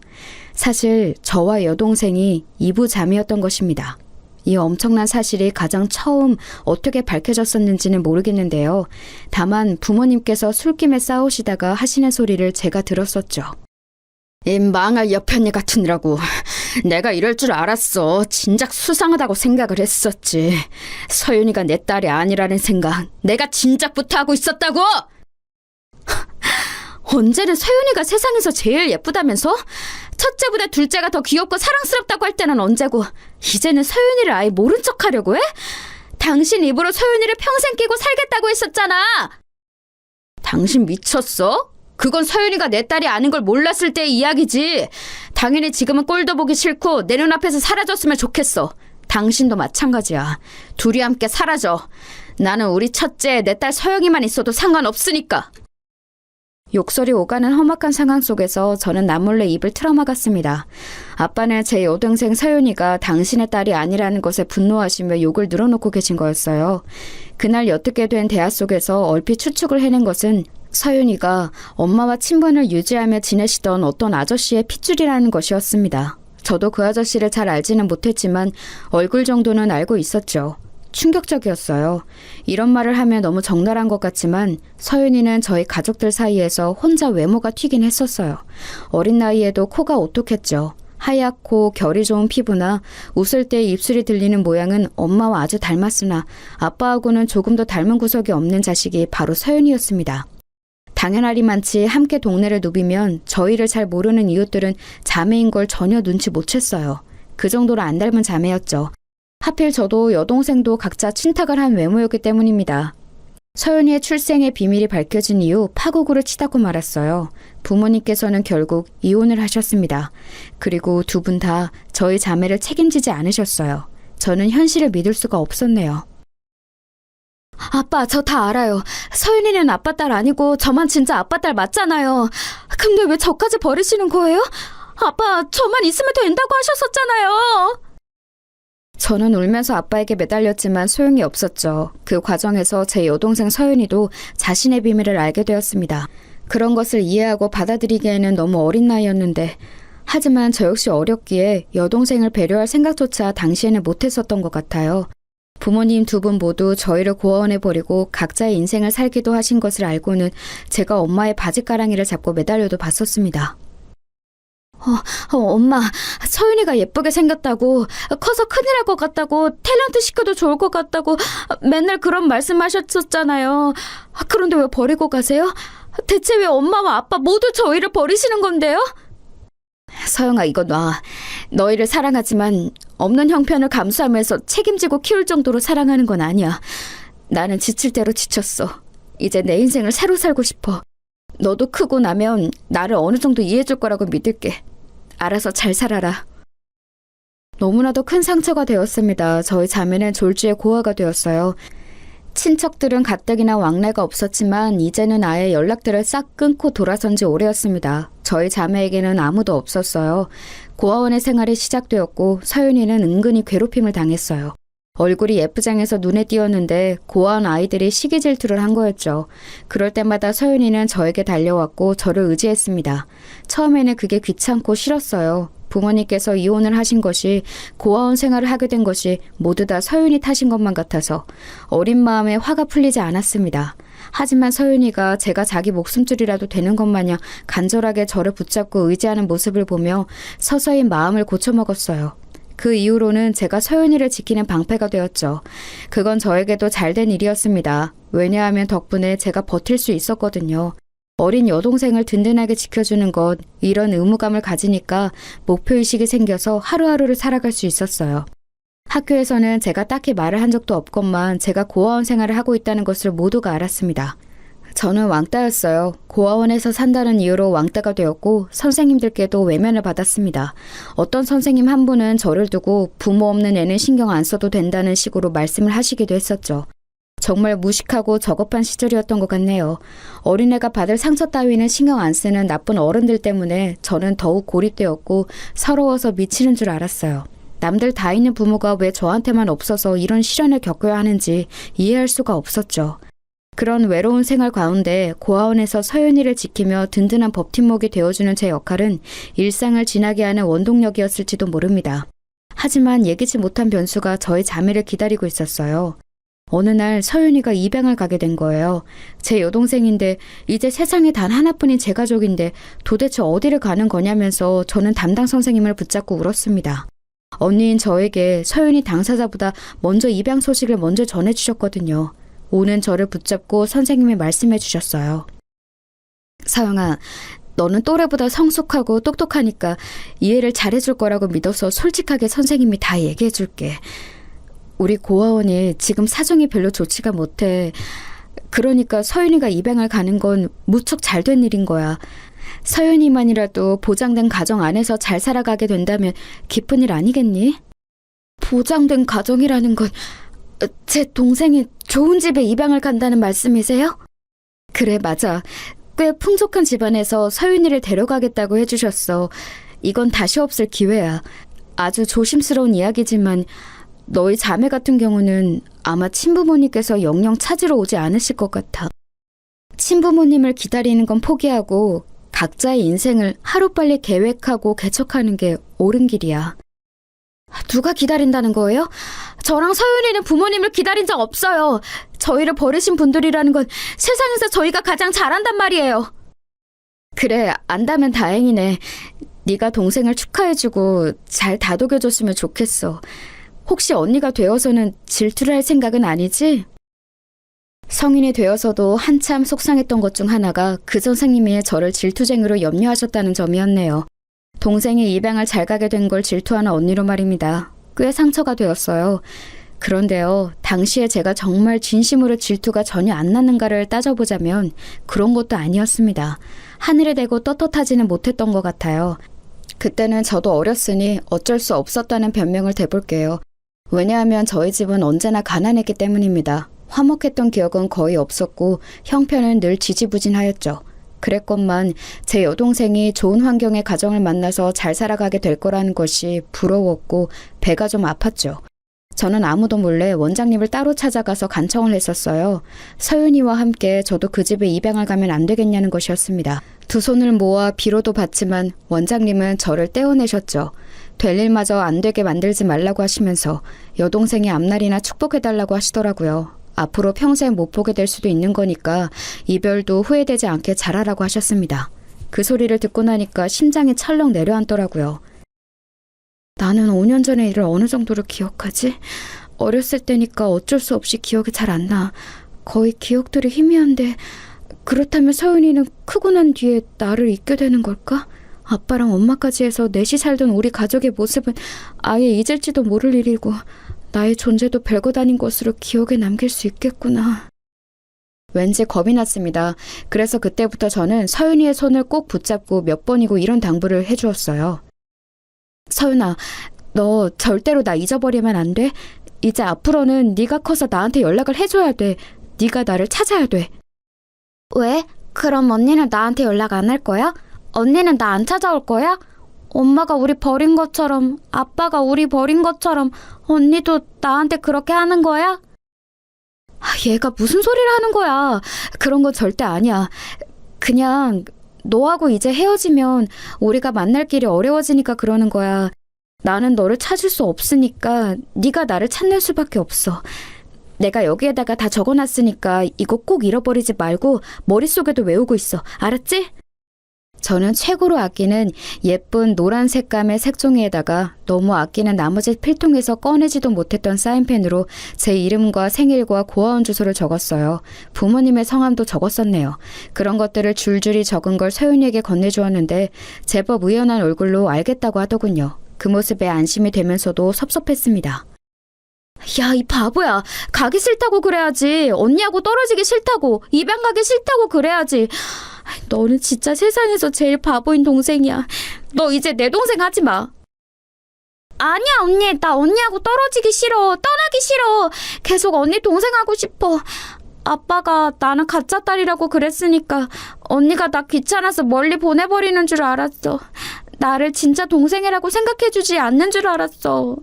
사실 저와 여동생이 이부자매였던 것입니다. 이 엄청난 사실이 가장 처음 어떻게 밝혀졌었는지는 모르겠는데요. 다만 부모님께서 술김에 싸우시다가 하시는 소리를 제가 들었었죠. 이 망할 여편네 같으니라고. 내가 이럴 줄 알았어. 진작 수상하다고 생각을 했었지. 서윤이가 내 딸이 아니라는 생각 내가 진작부터 하고 있었다고! 언제는 서윤이가 세상에서 제일 예쁘다면서? 첫째보다 둘째가 더 귀엽고 사랑스럽다고 할 때는 언제고 이제는 서윤이를 아예 모른 척하려고 해? 당신 입으로 서윤이를 평생 끼고 살겠다고 했었잖아. 당신 미쳤어? 그건 서윤이가 내 딸이 아닌 걸 몰랐을 때의 이야기지. 당연히 지금은 꼴도 보기 싫고 내 눈앞에서 사라졌으면 좋겠어. 당신도 마찬가지야. 둘이 함께 사라져. 나는 우리 첫째, 내 딸 서영이만 있어도 상관없으니까. 욕설이 오가는 험악한 상황 속에서 저는 남몰래 입을 틀어막았습니다. 아빠는 제 여동생 서윤이가 당신의 딸이 아니라는 것에 분노하시며 욕을 늘어놓고 계신 거였어요. 그날 옅게 된 대화 속에서 얼핏 추측을 해낸 것은 서윤이가 엄마와 친분을 유지하며 지내시던 어떤 아저씨의 핏줄이라는 것이었습니다. 저도 그 아저씨를 잘 알지는 못했지만 얼굴 정도는 알고 있었죠. 충격적이었어요. 이런 말을 하면 너무 적나라한 것 같지만 서윤이는 저희 가족들 사이에서 혼자 외모가 튀긴 했었어요. 어린 나이에도 코가 오똑했죠. 하얗고 결이 좋은 피부나 웃을 때 입술이 들리는 모양은 엄마와 아주 닮았으나 아빠하고는 조금 더 닮은 구석이 없는 자식이 바로 서윤이였습니다. 당연하리만치 함께 동네를 누비면 저희를 잘 모르는 이웃들은 자매인 걸 전혀 눈치 못 챘어요. 그 정도로 안 닮은 자매였죠. 하필 저도 여동생도 각자 친탁을 한 외모였기 때문입니다. 서윤이의 출생의 비밀이 밝혀진 이후 파국으로 치닫고 말았어요. 부모님께서는 결국 이혼을 하셨습니다. 그리고 두 분 다 저희 자매를 책임지지 않으셨어요. 저는 현실을 믿을 수가 없었네요. 아빠, 저 다 알아요. 서윤이는 아빠 딸 아니고 저만 진짜 아빠 딸 맞잖아요. 근데 왜 저까지 버리시는 거예요? 아빠, 저만 있으면 된다고 하셨었잖아요. 저는 울면서 아빠에게 매달렸지만 소용이 없었죠. 그 과정에서 제 여동생 서윤이도 자신의 비밀을 알게 되었습니다. 그런 것을 이해하고 받아들이기에는 너무 어린 나이였는데 하지만 저 역시 어렸기에 여동생을 배려할 생각조차 당시에는 못했었던 것 같아요. 부모님 두 분 모두 저희를 고아원에 버리고 각자의 인생을 살기도 하신 것을 알고는 제가 엄마의 바지가랑이를 잡고 매달려도 봤었습니다. 엄마, 서윤이가 예쁘게 생겼다고, 커서 큰일 날 것 같다고, 탤런트 시켜도 좋을 것 같다고 맨날 그런 말씀하셨었잖아요. 그런데 왜 버리고 가세요? 대체 왜 엄마와 아빠 모두 저희를 버리시는 건데요? 서영아, 이거 놔. 너희를 사랑하지만 없는 형편을 감수하면서 책임지고 키울 정도로 사랑하는 건 아니야. 나는 지칠 대로 지쳤어. 이제 내 인생을 새로 살고 싶어. 너도 크고 나면 나를 어느 정도 이해해줄 거라고 믿을게. 알아서 잘 살아라. 너무나도 큰 상처가 되었습니다. 저희 자매는 졸지에 고아가 되었어요. 친척들은 가뜩이나 왕래가 없었지만 이제는 아예 연락들을 싹 끊고 돌아선 지 오래였습니다. 저희 자매에게는 아무도 없었어요. 고아원의 생활이 시작되었고 서윤이는 은근히 괴롭힘을 당했어요. 얼굴이 예쁘장해서 눈에 띄었는데 고아원 아이들이 시기 질투를 한 거였죠. 그럴 때마다 서윤이는 저에게 달려왔고 저를 의지했습니다. 처음에는 그게 귀찮고 싫었어요. 부모님께서 이혼을 하신 것이 고아원 생활을 하게 된 것이 모두 다 서윤이 탓인 것만 같아서 어린 마음에 화가 풀리지 않았습니다. 하지만 서윤이가 제가 자기 목숨줄이라도 되는 것 마냥 간절하게 저를 붙잡고 의지하는 모습을 보며 서서히 마음을 고쳐먹었어요. 그 이후로는 제가 서윤이를 지키는 방패가 되었죠. 그건 저에게도 잘된 일이었습니다. 왜냐하면 덕분에 제가 버틸 수 있었거든요. 어린 여동생을 든든하게 지켜주는 것, 이런 의무감을 가지니까 목표의식이 생겨서 하루하루를 살아갈 수 있었어요. 학교에서는 제가 딱히 말을 한 적도 없건만 제가 고아원 생활을 하고 있다는 것을 모두가 알았습니다. 저는 왕따였어요. 고아원에서 산다는 이유로 왕따가 되었고 선생님들께도 외면을 받았습니다. 어떤 선생님 한 분은 저를 두고 부모 없는 애는 신경 안 써도 된다는 식으로 말씀을 하시기도 했었죠. 정말 무식하고 저급한 시절이었던 것 같네요. 어린애가 받을 상처 따위는 신경 안 쓰는 나쁜 어른들 때문에 저는 더욱 고립되었고 서러워서 미치는 줄 알았어요. 남들 다 있는 부모가 왜 저한테만 없어서 이런 시련을 겪어야 하는지 이해할 수가 없었죠. 그런 외로운 생활 가운데 고아원에서 서윤이를 지키며 든든한 버팀목이 되어주는 제 역할은 일상을 지나게 하는 원동력이었을지도 모릅니다. 하지만 예기치 못한 변수가 저의 자매를 기다리고 있었어요. 어느 날 서윤이가 입양을 가게 된 거예요. 제 여동생인데 이제 세상에 단 하나뿐인 제 가족인데 도대체 어디를 가는 거냐면서 저는 담당 선생님을 붙잡고 울었습니다. 언니인 저에게 서윤이 당사자보다 먼저 입양 소식을 먼저 전해주셨거든요. 오는 저를 붙잡고 선생님이 말씀해 주셨어요. 서영아, 너는 또래보다 성숙하고 똑똑하니까 이해를 잘해줄 거라고 믿어서 솔직하게 선생님이 다 얘기해줄게. 우리 고아원이 지금 사정이 별로 좋지가 못해. 그러니까 서윤이가 입양을 가는 건 무척 잘 된 일인 거야. 서윤이만이라도 보장된 가정 안에서 잘 살아가게 된다면 기쁜 일 아니겠니? 보장된 가정이라는 건 제 동생이 좋은 집에 입양을 간다는 말씀이세요? 그래, 맞아. 꽤 풍족한 집안에서 서윤이를 데려가겠다고 해주셨어. 이건 다시 없을 기회야. 아주 조심스러운 이야기지만 너희 자매 같은 경우는 아마 친부모님께서 영영 찾으러 오지 않으실 것 같아. 친부모님을 기다리는 건 포기하고 각자의 인생을 하루빨리 계획하고 개척하는 게 옳은 길이야. 누가 기다린다는 거예요? 저랑 서윤이는 부모님을 기다린 적 없어요. 저희를 버리신 분들이라는 건 세상에서 저희가 가장 잘한단 말이에요. 그래, 안다면 다행이네. 네가 동생을 축하해주고 잘 다독여줬으면 좋겠어. 혹시 언니가 되어서는 질투를 할 생각은 아니지? 성인이 되어서도 한참 속상했던 것 중 하나가 그 선생님이 저를 질투쟁이로 염려하셨다는 점이었네요. 동생이 입양을 잘 가게 된 걸 질투하는 언니로 말입니다. 꽤 상처가 되었어요. 그런데요, 당시에 제가 정말 진심으로 질투가 전혀 안 났는가를 따져보자면 그런 것도 아니었습니다. 하늘에 대고 떳떳하지는 못했던 것 같아요. 그때는 저도 어렸으니 어쩔 수 없었다는 변명을 대볼게요. 왜냐하면 저희 집은 언제나 가난했기 때문입니다. 화목했던 기억은 거의 없었고 형편은 늘 지지부진하였죠. 그랬건만 제 여동생이 좋은 환경의 가정을 만나서 잘 살아가게 될 거라는 것이 부러웠고 배가 좀 아팠죠. 저는 아무도 몰래 원장님을 따로 찾아가서 간청을 했었어요. 서윤이와 함께 저도 그 집에 입양을 가면 안 되겠냐는 것이었습니다. 두 손을 모아 비로도 받지만 원장님은 저를 떼어내셨죠. 될 일마저 안 되게 만들지 말라고 하시면서 여동생이 앞날이나 축복해달라고 하시더라고요. 앞으로 평생 못 보게 될 수도 있는 거니까 이별도 후회되지 않게 잘하라고 하셨습니다. 그 소리를 듣고 나니까 심장이 철렁 내려앉더라고요. 나는 5년 전의 일을 어느 정도로 기억하지? 어렸을 때니까 어쩔 수 없이 기억이 잘 안 나. 거의 기억들이 희미한데 그렇다면 서윤이는 크고 난 뒤에 나를 잊게 되는 걸까? 아빠랑 엄마까지 해서 넷이 살던 우리 가족의 모습은 아예 잊을지도 모를 일이고 나의 존재도 별것 아닌 것으로 기억에 남길 수 있겠구나. 왠지 겁이 났습니다. 그래서 그때부터 저는 서윤이의 손을 꼭 붙잡고 몇 번이고 이런 당부를 해주었어요. 서윤아, 너 절대로 나 잊어버리면 안 돼. 이제 앞으로는 네가 커서 나한테 연락을 해줘야 돼. 네가 나를 찾아야 돼. 왜? 그럼 언니는 나한테 연락 안 할 거야? 언니는 나 안 찾아올 거야? 엄마가 우리 버린 것처럼, 아빠가 우리 버린 것처럼 언니도 나한테 그렇게 하는 거야? 얘가 무슨 소리를 하는 거야? 그런 건 절대 아니야. 그냥 너하고 이제 헤어지면 우리가 만날 길이 어려워지니까 그러는 거야. 나는 너를 찾을 수 없으니까 네가 나를 찾는 수밖에 없어. 내가 여기에다가 다 적어놨으니까 이거 꼭 잃어버리지 말고 머릿속에도 외우고 있어. 알았지? 저는 최고로 아끼는 예쁜 노란 색감의 색종이에다가 너무 아끼는 나머지 필통에서 꺼내지도 못했던 사인펜으로 제 이름과 생일과 고아원 주소를 적었어요. 부모님의 성함도 적었었네요. 그런 것들을 줄줄이 적은 걸 서윤이에게 건네주었는데 제법 의연한 얼굴로 알겠다고 하더군요. 그 모습에 안심이 되면서도 섭섭했습니다. 야, 이 바보야. 가기 싫다고 그래야지. 언니하고 떨어지기 싫다고. 입양 가기 싫다고 그래야지. 너는 진짜 세상에서 제일 바보인 동생이야. 너 이제 내 동생 하지 마. 아니야, 언니. 나 언니하고 떨어지기 싫어. 떠나기 싫어. 계속 언니 동생하고 싶어. 아빠가 나는 가짜 딸이라고 그랬으니까 언니가 나 귀찮아서 멀리 보내버리는 줄 알았어. 나를 진짜 동생이라고 생각해주지 않는 줄 알았어.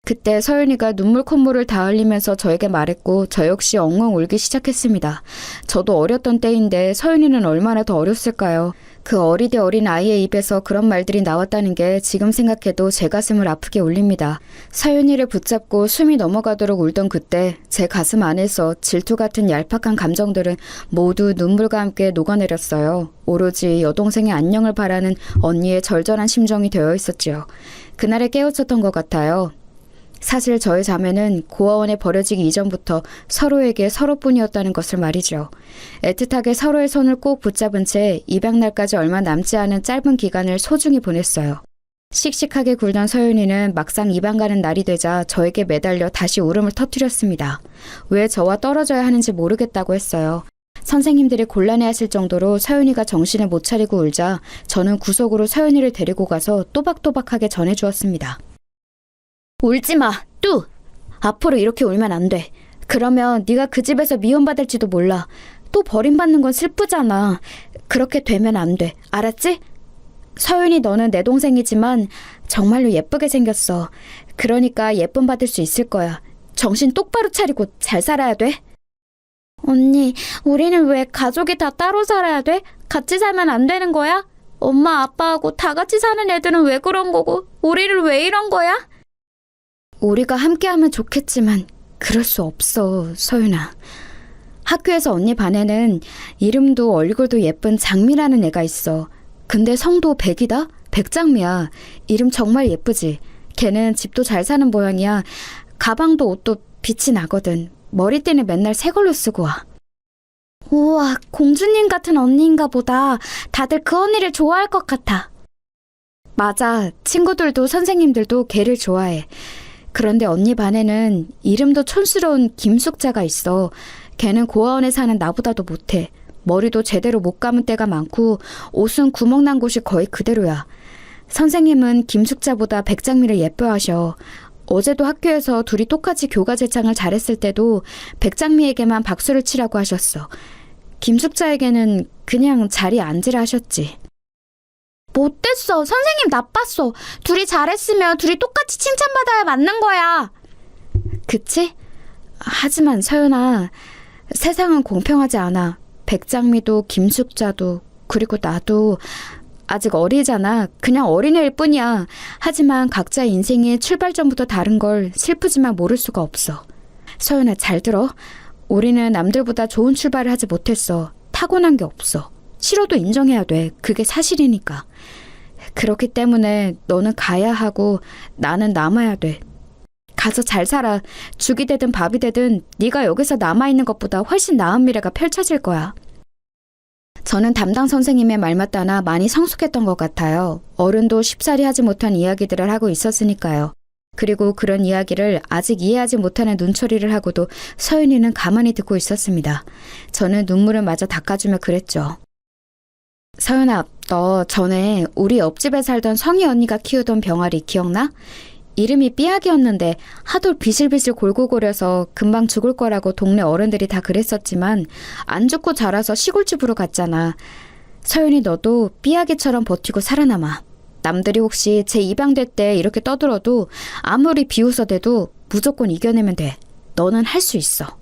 그때 서윤이가 눈물 콧물을 다 흘리면서 저에게 말했고 저 역시 엉엉 울기 시작했습니다. 저도 어렸던 때인데 서윤이는 얼마나 더 어렸을까요? 그 어리대 어린 아이의 입에서 그런 말들이 나왔다는 게 지금 생각해도 제 가슴을 아프게 울립니다. 서윤이를 붙잡고 숨이 넘어가도록 울던 그때 제 가슴 안에서 질투 같은 얄팍한 감정들은 모두 눈물과 함께 녹아내렸어요. 오로지 여동생의 안녕을 바라는 언니의 절절한 심정이 되어 있었지요. 그날에 깨우쳤던 것 같아요. 사실 저희 자매는 고아원에 버려지기 이전부터 서로에게 서로뿐이었다는 것을 말이죠. 애틋하게 서로의 손을 꼭 붙잡은 채 입양날까지 얼마 남지 않은 짧은 기간을 소중히 보냈어요. 씩씩하게 굴던 서윤이는 막상 입양 가는 날이 되자 저에게 매달려 다시 울음을 터뜨렸습니다. 왜 저와 떨어져야 하는지 모르겠다고 했어요. 선생님들이 곤란해하실 정도로 서윤이가 정신을 못 차리고 울자 저는 구석으로 서윤이를 데리고 가서 또박또박하게 전해주었습니다. 울지 마, 뚜! 앞으로 이렇게 울면 안 돼. 그러면 네가 그 집에서 미움받을지도 몰라. 또 버림받는 건 슬프잖아. 그렇게 되면 안 돼. 알았지? 서윤이 너는 내 동생이지만 정말로 예쁘게 생겼어. 그러니까 예쁨 받을 수 있을 거야. 정신 똑바로 차리고 잘 살아야 돼. 언니, 우리는 왜 가족이 다 따로 살아야 돼? 같이 살면 안 되는 거야? 엄마, 아빠하고 다 같이 사는 애들은 왜 그런 거고 우리를 왜 이런 거야? 우리가 함께하면 좋겠지만 그럴 수 없어, 서윤아. 학교에서 언니 반에는 이름도 얼굴도 예쁜 장미라는 애가 있어. 근데 성도 백이다? 백장미야. 이름 정말 예쁘지? 걔는 집도 잘 사는 모양이야. 가방도 옷도 빛이 나거든. 머리띠는 맨날 새 걸로 쓰고 와. 우와, 공주님 같은 언니인가 보다. 다들 그 언니를 좋아할 것 같아. 맞아. 친구들도 선생님들도 걔를 좋아해. 그런데 언니 반에는 이름도 촌스러운 김숙자가 있어. 걔는 고아원에 사는 나보다도 못해. 머리도 제대로 못 감은 때가 많고 옷은 구멍 난 곳이 거의 그대로야. 선생님은 김숙자보다 백장미를 예뻐하셔. 어제도 학교에서 둘이 똑같이 교과 제창을 잘했을 때도 백장미에게만 박수를 치라고 하셨어. 김숙자에게는 그냥 자리에 앉으라 하셨지. 못됐어. 선생님 나빴어. 둘이 잘했으면 둘이 똑같이 칭찬받아야 맞는 거야. 그치? 하지만 서연아, 세상은 공평하지 않아. 백장미도 김숙자도 그리고 나도 아직 어리잖아. 그냥 어린애일 뿐이야. 하지만 각자 인생의 출발점부터 다른 걸 슬프지만 모를 수가 없어. 서연아, 잘 들어. 우리는 남들보다 좋은 출발을 하지 못했어. 타고난 게 없어. 싫어도 인정해야 돼. 그게 사실이니까. 그렇기 때문에 너는 가야 하고 나는 남아야 돼. 가서 잘 살아. 죽이 되든 밥이 되든 네가 여기서 남아있는 것보다 훨씬 나은 미래가 펼쳐질 거야. 저는 담당 선생님의 말만 따나 많이 성숙했던 것 같아요. 어른도 쉽사리 하지 못한 이야기들을 하고 있었으니까요. 그리고 그런 이야기를 아직 이해하지 못하는 눈초리를 하고도 서윤이는 가만히 듣고 있었습니다. 저는 눈물을 마저 닦아주며 그랬죠. 서윤아, 너 전에 우리 옆집에 살던 성희 언니가 키우던 병아리 기억나? 이름이 삐약이었는데 하도 비실비실 골고골해서 금방 죽을 거라고 동네 어른들이 다 그랬었지만 안 죽고 자라서 시골집으로 갔잖아. 서윤이 너도 삐약이처럼 버티고 살아남아. 남들이 혹시 쟤 입양될 때 이렇게 떠들어도 아무리 비웃어대도 무조건 이겨내면 돼. 너는 할 수 있어.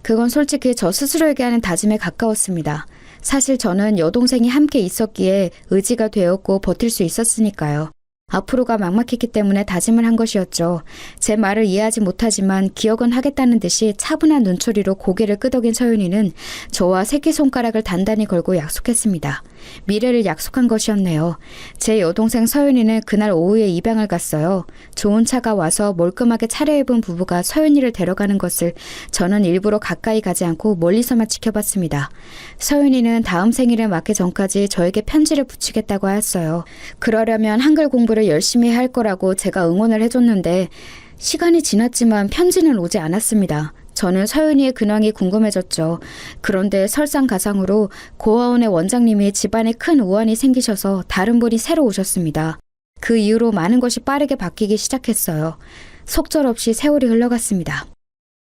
그건 솔직히 저 스스로에게 하는 다짐에 가까웠습니다. 사실 저는 여동생이 함께 있었기에 의지가 되었고 버틸 수 있었으니까요. 앞으로가 막막했기 때문에 다짐을 한 것이었죠. 제 말을 이해하지 못하지만 기억은 하겠다는 듯이 차분한 눈초리로 고개를 끄덕인 서윤이는 저와 새끼손가락을 단단히 걸고 약속했습니다. 미래를 약속한 것이었네요. 제 여동생 서윤이는 그날 오후에 입양을 갔어요. 좋은 차가 와서 멀끔하게 차려입은 부부가 서윤이를 데려가는 것을 저는 일부러 가까이 가지 않고 멀리서만 지켜봤습니다. 서윤이는 다음 생일을 맞기 전까지 저에게 편지를 붙이겠다고 하였어요. 그러려면 한글 공부를 열심히 할 거라고 제가 응원을 해줬는데 시간이 지났지만 편지는 오지 않았습니다. 저는 서윤이의 근황이 궁금해졌죠. 그런데 설상가상으로 고아원의 원장님이 집안에 큰 우환이 생기셔서 다른 분이 새로 오셨습니다. 그 이후로 많은 것이 빠르게 바뀌기 시작했어요. 속절없이 세월이 흘러갔습니다.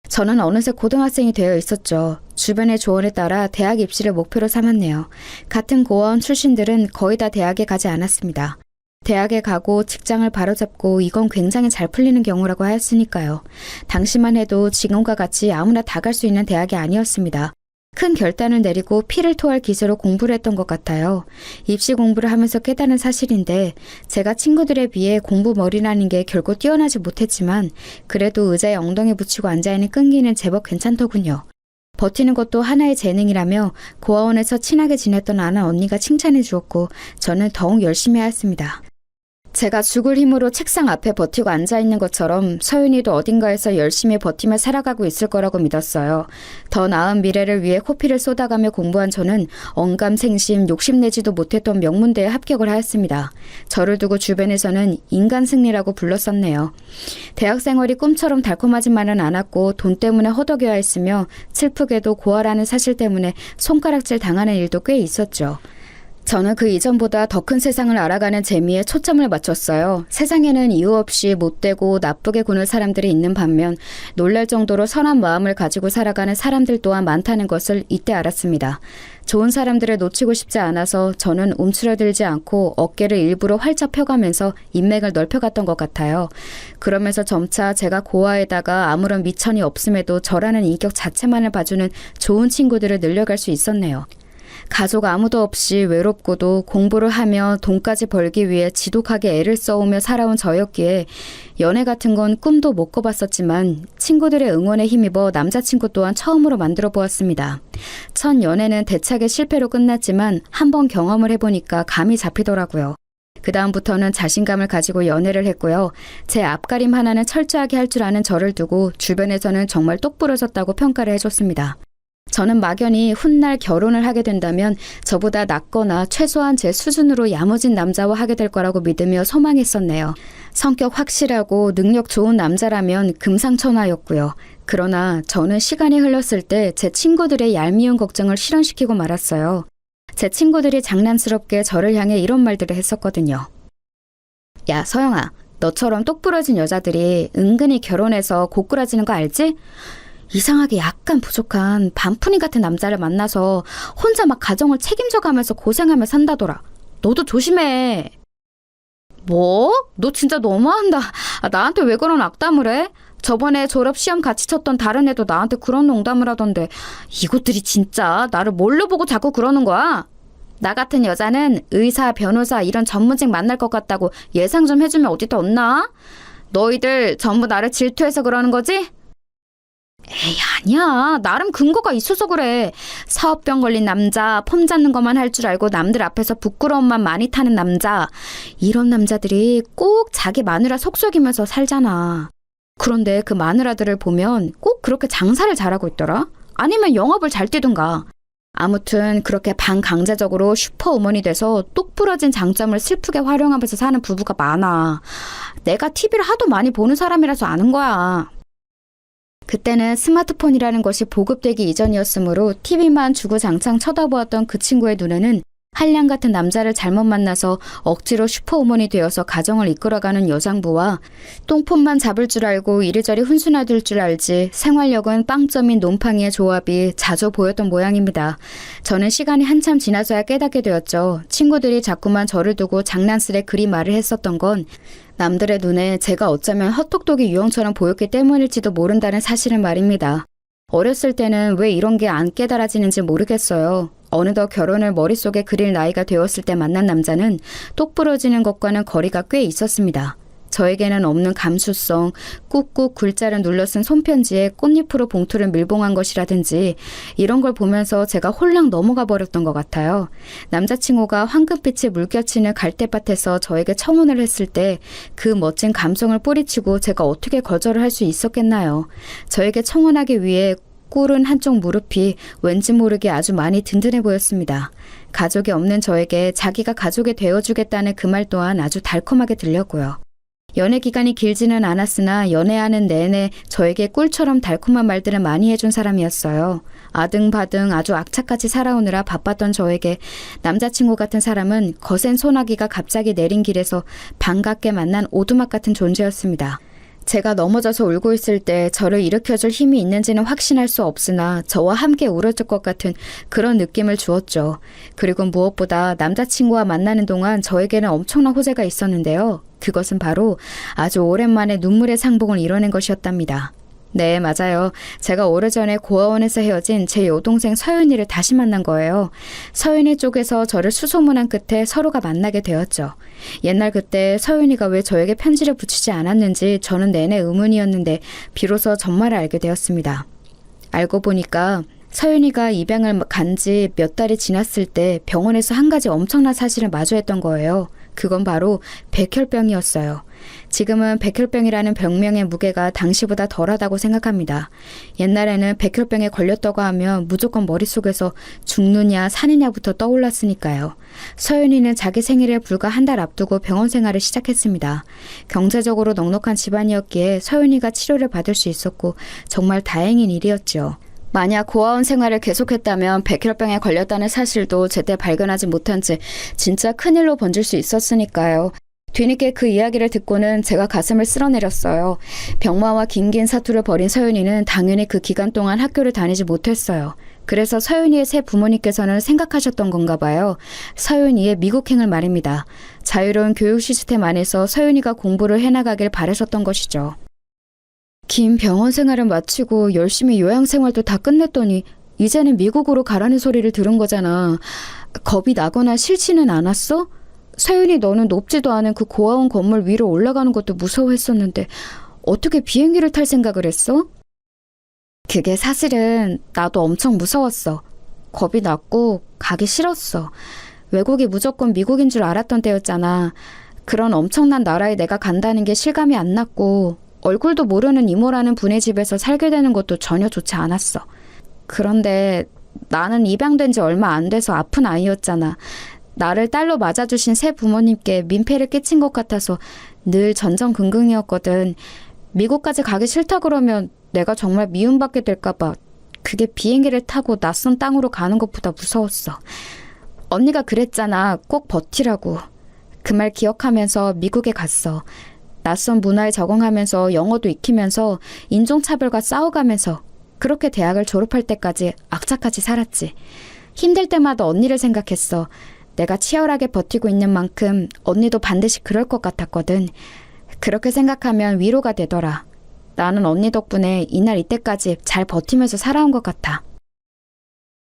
저는 어느새 고등학생이 되어 있었죠. 주변의 조언에 따라 대학 입시를 목표로 삼았네요. 같은 고아원 출신들은 거의 다 대학에 가지 않았습니다. 대학에 가고 직장을 바로잡고 이건 굉장히 잘 풀리는 경우라고 하였으니까요. 당시만 해도 지금과 같이 아무나 다 갈 수 있는 대학이 아니었습니다. 큰 결단을 내리고 피를 토할 기세로 공부를 했던 것 같아요. 입시 공부를 하면서 깨달은 사실인데 제가 친구들에 비해 공부 머리라는 게 결코 뛰어나지 못했지만 그래도 의자에 엉덩이 붙이고 앉아있는 끈기는 제법 괜찮더군요. 버티는 것도 하나의 재능이라며 고아원에서 친하게 지냈던 아는 언니가 칭찬해 주었고 저는 더욱 열심히 하였습니다. 제가 죽을 힘으로 책상 앞에 버티고 앉아있는 것처럼 서윤이도 어딘가에서 열심히 버티며 살아가고 있을 거라고 믿었어요. 더 나은 미래를 위해 코피를 쏟아가며 공부한 저는 언감생심, 욕심내지도 못했던 명문대에 합격을 하였습니다. 저를 두고 주변에서는 인간 승리라고 불렀었네요. 대학 생활이 꿈처럼 달콤하지만은 않았고 돈 때문에 허덕여야 했으며 슬프게도 고아라는 사실 때문에 손가락질 당하는 일도 꽤 있었죠. 저는 그 이전보다 더 큰 세상을 알아가는 재미에 초점을 맞췄어요. 세상에는 이유 없이 못되고 나쁘게 구는 사람들이 있는 반면 놀랄 정도로 선한 마음을 가지고 살아가는 사람들 또한 많다는 것을 이때 알았습니다. 좋은 사람들을 놓치고 싶지 않아서 저는 움츠러들지 않고 어깨를 일부러 활짝 펴가면서 인맥을 넓혀갔던 것 같아요. 그러면서 점차 제가 고아에다가 아무런 미천이 없음에도 저라는 인격 자체만을 봐주는 좋은 친구들을 늘려갈 수 있었네요. 가족 아무도 없이 외롭고도 공부를 하며 돈까지 벌기 위해 지독하게 애를 써오며 살아온 저였기에 연애 같은 건 꿈도 못 꿔봤었지만 친구들의 응원에 힘입어 남자친구 또한 처음으로 만들어 보았습니다. 첫 연애는 대차게 실패로 끝났지만 한번 경험을 해보니까 감이 잡히더라고요. 그 다음부터는 자신감을 가지고 연애를 했고요. 제 앞가림 하나는 철저하게 할 줄 아는 저를 두고 주변에서는 정말 똑부러졌다고 평가를 해줬습니다. 저는 막연히 훗날 결혼을 하게 된다면 저보다 낫거나 최소한 제 수준으로 야무진 남자와 하게 될 거라고 믿으며 소망했었네요. 성격 확실하고 능력 좋은 남자라면 금상첨화였고요. 그러나 저는 시간이 흘렀을 때 제 친구들의 얄미운 걱정을 실현시키고 말았어요. 제 친구들이 장난스럽게 저를 향해 이런 말들을 했었거든요. 야, 서영아, 너처럼 똑부러진 여자들이 은근히 결혼해서 고꾸라지는 거 알지? 이상하게 약간 부족한 반푼이 같은 남자를 만나서 혼자 막 가정을 책임져가면서 고생하며 산다더라. 너도 조심해. 뭐? 너 진짜 너무한다. 나한테 왜 그런 악담을 해? 저번에 졸업 시험 같이 쳤던 다른 애도 나한테 그런 농담을 하던데 이것들이 진짜 나를 뭘로 보고 자꾸 그러는 거야? 나 같은 여자는 의사, 변호사 이런 전문직 만날 것 같다고 예상 좀 해주면 어디다 없나? 너희들 전부 나를 질투해서 그러는 거지? 에이, 아니야. 나름 근거가 있어서 그래. 사업병 걸린 남자, 폼 잡는 것만 할 줄 알고 남들 앞에서 부끄러움만 많이 타는 남자. 이런 남자들이 꼭 자기 마누라 속썩이면서 살잖아. 그런데 그 마누라들을 보면 꼭 그렇게 장사를 잘하고 있더라. 아니면 영업을 잘 뛰든가. 아무튼 그렇게 반강제적으로 슈퍼우먼이 돼서 똑부러진 장점을 슬프게 활용하면서 사는 부부가 많아. 내가 TV를 하도 많이 보는 사람이라서 아는 거야. 그때는 스마트폰이라는 것이 보급되기 이전이었으므로 TV만 주구장창 쳐다보았던 그 친구의 눈에는 한량 같은 남자를 잘못 만나서 억지로 슈퍼우먼이 되어서 가정을 이끌어가는 여장부와 똥폰만 잡을 줄 알고 이리저리 훈수나들 줄 알지 생활력은 빵점인 놈팡이의 조합이 자주 보였던 모양입니다. 저는 시간이 한참 지나서야 깨닫게 되었죠. 친구들이 자꾸만 저를 두고 장난스레 그리 말을 했었던 건 남들의 눈에 제가 어쩌면 헛똑똑이 유형처럼 보였기 때문일지도 모른다는 사실은 말입니다. 어렸을 때는 왜 이런 게 안 깨달아지는지 모르겠어요. 어느덧 결혼을 머릿속에 그릴 나이가 되었을 때 만난 남자는 똑부러지는 것과는 거리가 꽤 있었습니다. 저에게는 없는 감수성, 꾹꾹 글자를 눌러 쓴 손편지에 꽃잎으로 봉투를 밀봉한 것이라든지 이런 걸 보면서 제가 홀랑 넘어가 버렸던 것 같아요. 남자친구가 황금빛이 물결치는 갈대밭에서 저에게 청혼을 했을 때 그 멋진 감성을 뿌리치고 제가 어떻게 거절을 할 수 있었겠나요? 저에게 청혼하기 위해 꿇은 한쪽 무릎이 왠지 모르게 아주 많이 든든해 보였습니다. 가족이 없는 저에게 자기가 가족이 되어주겠다는 그 말 또한 아주 달콤하게 들렸고요. 연애 기간이 길지는 않았으나 연애하는 내내 저에게 꿀처럼 달콤한 말들을 많이 해준 사람이었어요. 아등바등 아주 악착같이 살아오느라 바빴던 저에게 남자친구 같은 사람은 거센 소나기가 갑자기 내린 길에서 반갑게 만난 오두막 같은 존재였습니다. 제가 넘어져서 울고 있을 때 저를 일으켜줄 힘이 있는지는 확신할 수 없으나 저와 함께 울어줄 것 같은 그런 느낌을 주었죠. 그리고 무엇보다 남자친구와 만나는 동안 저에게는 엄청난 호재가 있었는데요. 그것은 바로 아주 오랜만에 눈물의 상봉을 이뤄낸 것이었답니다. 네, 맞아요. 제가 오래전에 고아원에서 헤어진 제 여동생 서윤이를 다시 만난 거예요. 서윤이 쪽에서 저를 수소문한 끝에 서로가 만나게 되었죠. 옛날 그때 서윤이가 왜 저에게 편지를 붙이지 않았는지 저는 내내 의문이었는데 비로소 전말을 알게 되었습니다. 알고 보니까 서윤이가 입양을 간 지 몇 달이 지났을 때 병원에서 한 가지 엄청난 사실을 마주했던 거예요. 그건 바로 백혈병이었어요. 지금은 백혈병이라는 병명의 무게가 당시보다 덜하다고 생각합니다. 옛날에는 백혈병에 걸렸다고 하면 무조건 머릿속에서 죽느냐 사느냐부터 떠올랐으니까요. 서윤이는 자기 생일을 불과 한 달 앞두고 병원 생활을 시작했습니다. 경제적으로 넉넉한 집안이었기에 서윤이가 치료를 받을 수 있었고 정말 다행인 일이었죠. 만약 고아원 생활을 계속했다면 백혈병에 걸렸다는 사실도 제때 발견하지 못한 채 진짜 큰일로 번질 수 있었으니까요. 뒤늦게 그 이야기를 듣고는 제가 가슴을 쓸어내렸어요. 병마와 긴긴 사투를 벌인 서윤이는 당연히 그 기간 동안 학교를 다니지 못했어요. 그래서 서윤이의 새 부모님께서는 생각하셨던 건가 봐요. 서윤이의 미국행을 말입니다. 자유로운 교육 시스템 안에서 서윤이가 공부를 해나가길 바라셨던 것이죠. 긴 병원 생활을 마치고 열심히 요양 생활도 다 끝냈더니 이제는 미국으로 가라는 소리를 들은 거잖아. 겁이 나거나 싫지는 않았어? 서윤이 너는 높지도 않은 그 고아원 건물 위로 올라가는 것도 무서워했었는데 어떻게 비행기를 탈 생각을 했어? 그게 사실은 나도 엄청 무서웠어. 겁이 났고 가기 싫었어. 외국이 무조건 미국인 줄 알았던 때였잖아. 그런 엄청난 나라에 내가 간다는 게 실감이 안 났고 얼굴도 모르는 이모라는 분의 집에서 살게 되는 것도 전혀 좋지 않았어. 그런데 나는 입양된 지 얼마 안 돼서 아픈 아이였잖아. 나를 딸로 맞아주신 새 부모님께 민폐를 끼친 것 같아서 늘 전전긍긍이었거든. 미국까지 가기 싫다 그러면 내가 정말 미움받게 될까봐 그게 비행기를 타고 낯선 땅으로 가는 것보다 무서웠어. 언니가 그랬잖아. 꼭 버티라고. 그 말 기억하면서 미국에 갔어. 낯선 문화에 적응하면서 영어도 익히면서 인종차별과 싸워가면서 그렇게 대학을 졸업할 때까지 악착같이 살았지. 힘들 때마다 언니를 생각했어. 내가 치열하게 버티고 있는 만큼 언니도 반드시 그럴 것 같았거든. 그렇게 생각하면 위로가 되더라. 나는 언니 덕분에 이날 이때까지 잘 버티면서 살아온 것 같아.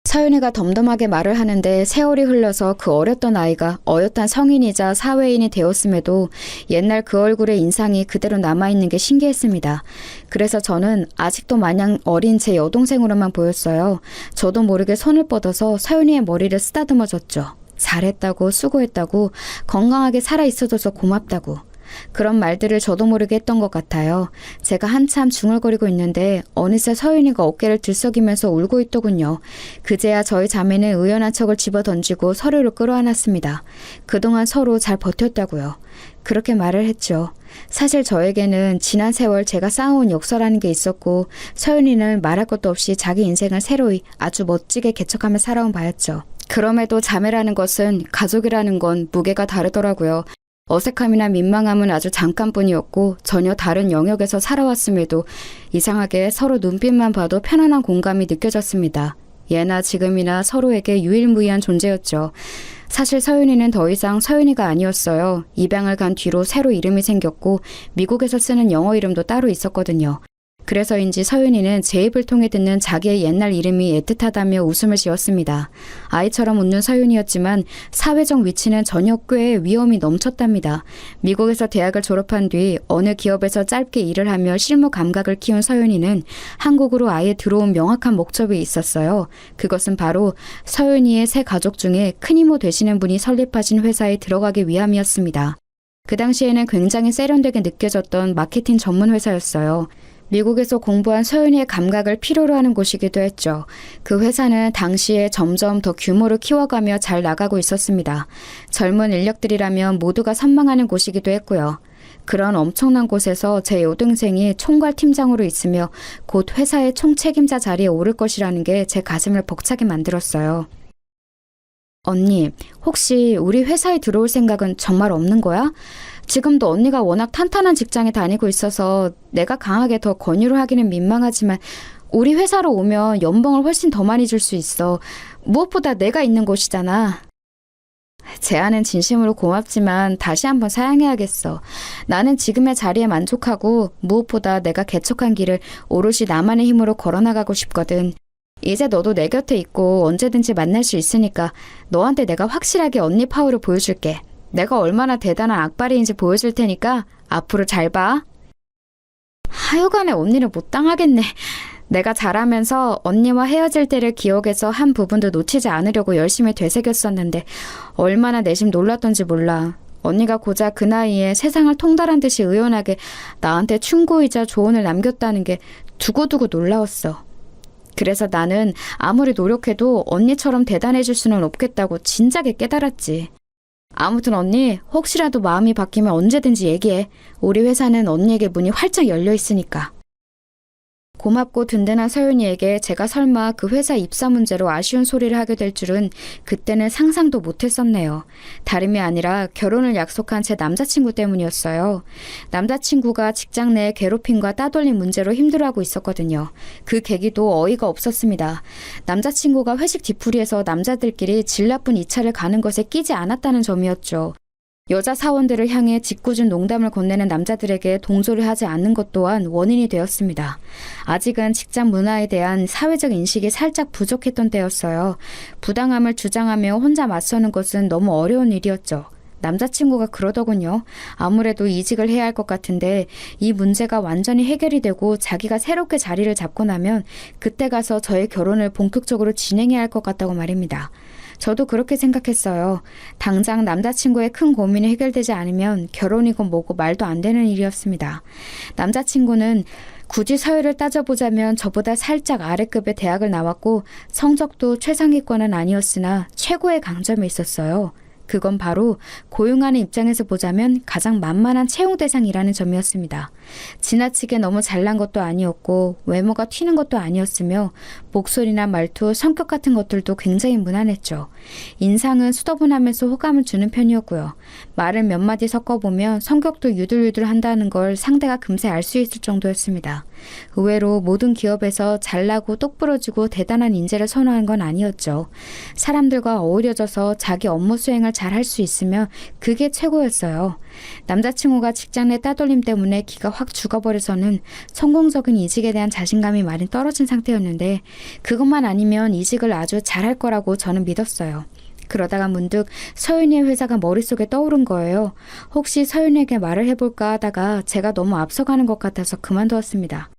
서윤이가 덤덤하게 말을 하는데 세월이 흘러서 그 어렸던 아이가 어엿한 성인이자 사회인이 되었음에도 옛날 그 얼굴의 인상이 그대로 남아있는 게 신기했습니다. 그래서 저는 아직도 마냥 어린 제 여동생으로만 보였어요. 저도 모르게 손을 뻗어서 서윤이의 머리를 쓰다듬어줬죠. 잘했다고, 수고했다고, 건강하게 살아있어줘서 고맙다고. 그런 말들을 저도 모르게 했던 것 같아요. 제가 한참 중얼거리고 있는데 어느새 서윤이가 어깨를 들썩이면서 울고 있더군요. 그제야 저희 자매는 의연한 척을 집어던지고 서로를 끌어안았습니다. 그동안 서로 잘 버텼다고요. 그렇게 말을 했죠. 사실 저에게는 지난 세월 제가 쌓아온 역사라는 게 있었고 서윤이는 말할 것도 없이 자기 인생을 새로이 아주 멋지게 개척하며 살아온 바였죠. 그럼에도 자매라는 것은, 가족이라는 건 무게가 다르더라고요. 어색함이나 민망함은 아주 잠깐뿐이었고 전혀 다른 영역에서 살아왔음에도 이상하게 서로 눈빛만 봐도 편안한 공감이 느껴졌습니다. 예나 지금이나 서로에게 유일무이한 존재였죠. 사실 서윤이는 더 이상 서윤이가 아니었어요. 입양을 간 뒤로 새로 이름이 생겼고 미국에서 쓰는 영어 이름도 따로 있었거든요. 그래서인지 서윤이는 제 입을 통해 듣는 자기의 옛날 이름이 애틋하다며 웃음을 지었습니다. 아이처럼 웃는 서윤이었지만 사회적 위치는 전혀 꽤 위험이 넘쳤답니다. 미국에서 대학을 졸업한 뒤 어느 기업에서 짧게 일을 하며 실무 감각을 키운 서윤이는 한국으로 아예 들어온 명확한 목적이 있었어요. 그것은 바로 서윤이의 새 가족 중에 큰 이모 되시는 분이 설립하신 회사에 들어가기 위함이었습니다. 그 당시에는 굉장히 세련되게 느껴졌던 마케팅 전문 회사였어요. 미국에서 공부한 서윤이의 감각을 필요로 하는 곳이기도 했죠. 그 회사는 당시에 점점 더 규모를 키워가며 잘 나가고 있었습니다. 젊은 인력들이라면 모두가 선망하는 곳이기도 했고요. 그런 엄청난 곳에서 제 여동생이 총괄팀장으로 있으며 곧 회사의 총책임자 자리에 오를 것이라는 게 제 가슴을 벅차게 만들었어요. 언니, 혹시 우리 회사에 들어올 생각은 정말 없는 거야? 지금도 언니가 워낙 탄탄한 직장에 다니고 있어서 내가 강하게 더 권유를 하기는 민망하지만 우리 회사로 오면 연봉을 훨씬 더 많이 줄 수 있어. 무엇보다 내가 있는 곳이잖아. 제안은 진심으로 고맙지만 다시 한번 사양해야겠어. 나는 지금의 자리에 만족하고 무엇보다 내가 개척한 길을 오롯이 나만의 힘으로 걸어나가고 싶거든. 이제 너도 내 곁에 있고 언제든지 만날 수 있으니까 너한테 내가 확실하게 언니 파워를 보여줄게. 내가 얼마나 대단한 악바리인지 보여줄 테니까 앞으로 잘 봐. 하여간에 언니를 못 당하겠네. 내가 자라면서 언니와 헤어질 때를 기억해서 한 부분도 놓치지 않으려고 열심히 되새겼었는데 얼마나 내심 놀랐던지 몰라. 언니가 고작 그 나이에 세상을 통달한 듯이 의연하게 나한테 충고이자 조언을 남겼다는 게 두고두고 놀라웠어. 그래서 나는 아무리 노력해도 언니처럼 대단해질 수는 없겠다고 진작에 깨달았지. 아무튼 언니, 혹시라도 마음이 바뀌면 언제든지 얘기해. 우리 회사는 언니에게 문이 활짝 열려 있으니까. 고맙고 든든한 서윤이에게 제가 설마 그 회사 입사 문제로 아쉬운 소리를 하게 될 줄은 그때는 상상도 못했었네요. 다름이 아니라 결혼을 약속한 제 남자친구 때문이었어요. 남자친구가 직장 내 괴롭힘과 따돌림 문제로 힘들어하고 있었거든요. 그 계기도 어이가 없었습니다. 남자친구가 회식 뒤풀이에서 남자들끼리 질 나쁜 2차를 가는 것에 끼지 않았다는 점이었죠. 여자 사원들을 향해 짓궂은 농담을 건네는 남자들에게 동조를 하지 않는 것 또한 원인이 되었습니다. 아직은 직장 문화에 대한 사회적 인식이 살짝 부족했던 때였어요. 부당함을 주장하며 혼자 맞서는 것은 너무 어려운 일이었죠. 남자친구가 그러더군요. 아무래도 이직을 해야 할 것 같은데 이 문제가 완전히 해결이 되고 자기가 새롭게 자리를 잡고 나면 그때 가서 저의 결혼을 본격적으로 진행해야 할 것 같다고 말입니다. 저도 그렇게 생각했어요. 당장 남자친구의 큰 고민이 해결되지 않으면 결혼이고 뭐고 말도 안 되는 일이었습니다. 남자친구는 굳이 서열을 따져보자면 저보다 살짝 아래급의 대학을 나왔고 성적도 최상위권은 아니었으나 최고의 강점이 있었어요. 그건 바로 고용하는 입장에서 보자면 가장 만만한 채용 대상이라는 점이었습니다. 지나치게 너무 잘난 것도 아니었고 외모가 튀는 것도 아니었으며 목소리나 말투, 성격 같은 것들도 굉장히 무난했죠. 인상은 수더분하면서 호감을 주는 편이었고요. 말을 몇 마디 섞어보면 성격도 유들유들 한다는 걸 상대가 금세 알 수 있을 정도였습니다. 의외로 모든 기업에서 잘나고 똑부러지고 대단한 인재를 선호한 건 아니었죠. 사람들과 어우러져서 자기 업무 수행을 잘 할 수 있으면 그게 최고였어요. 남자친구가 직장 내 따돌림 때문에 기가 확 죽어버려서는 성공적인 이직에 대한 자신감이 많이 떨어진 상태였는데 그것만 아니면 이직을 아주 잘할 거라고 저는 믿었어요. 그러다가 문득 서윤이의 회사가 머릿속에 떠오른 거예요. 혹시 서윤이에게 말을 해볼까 하다가 제가 너무 앞서가는 것 같아서 그만두었습니다.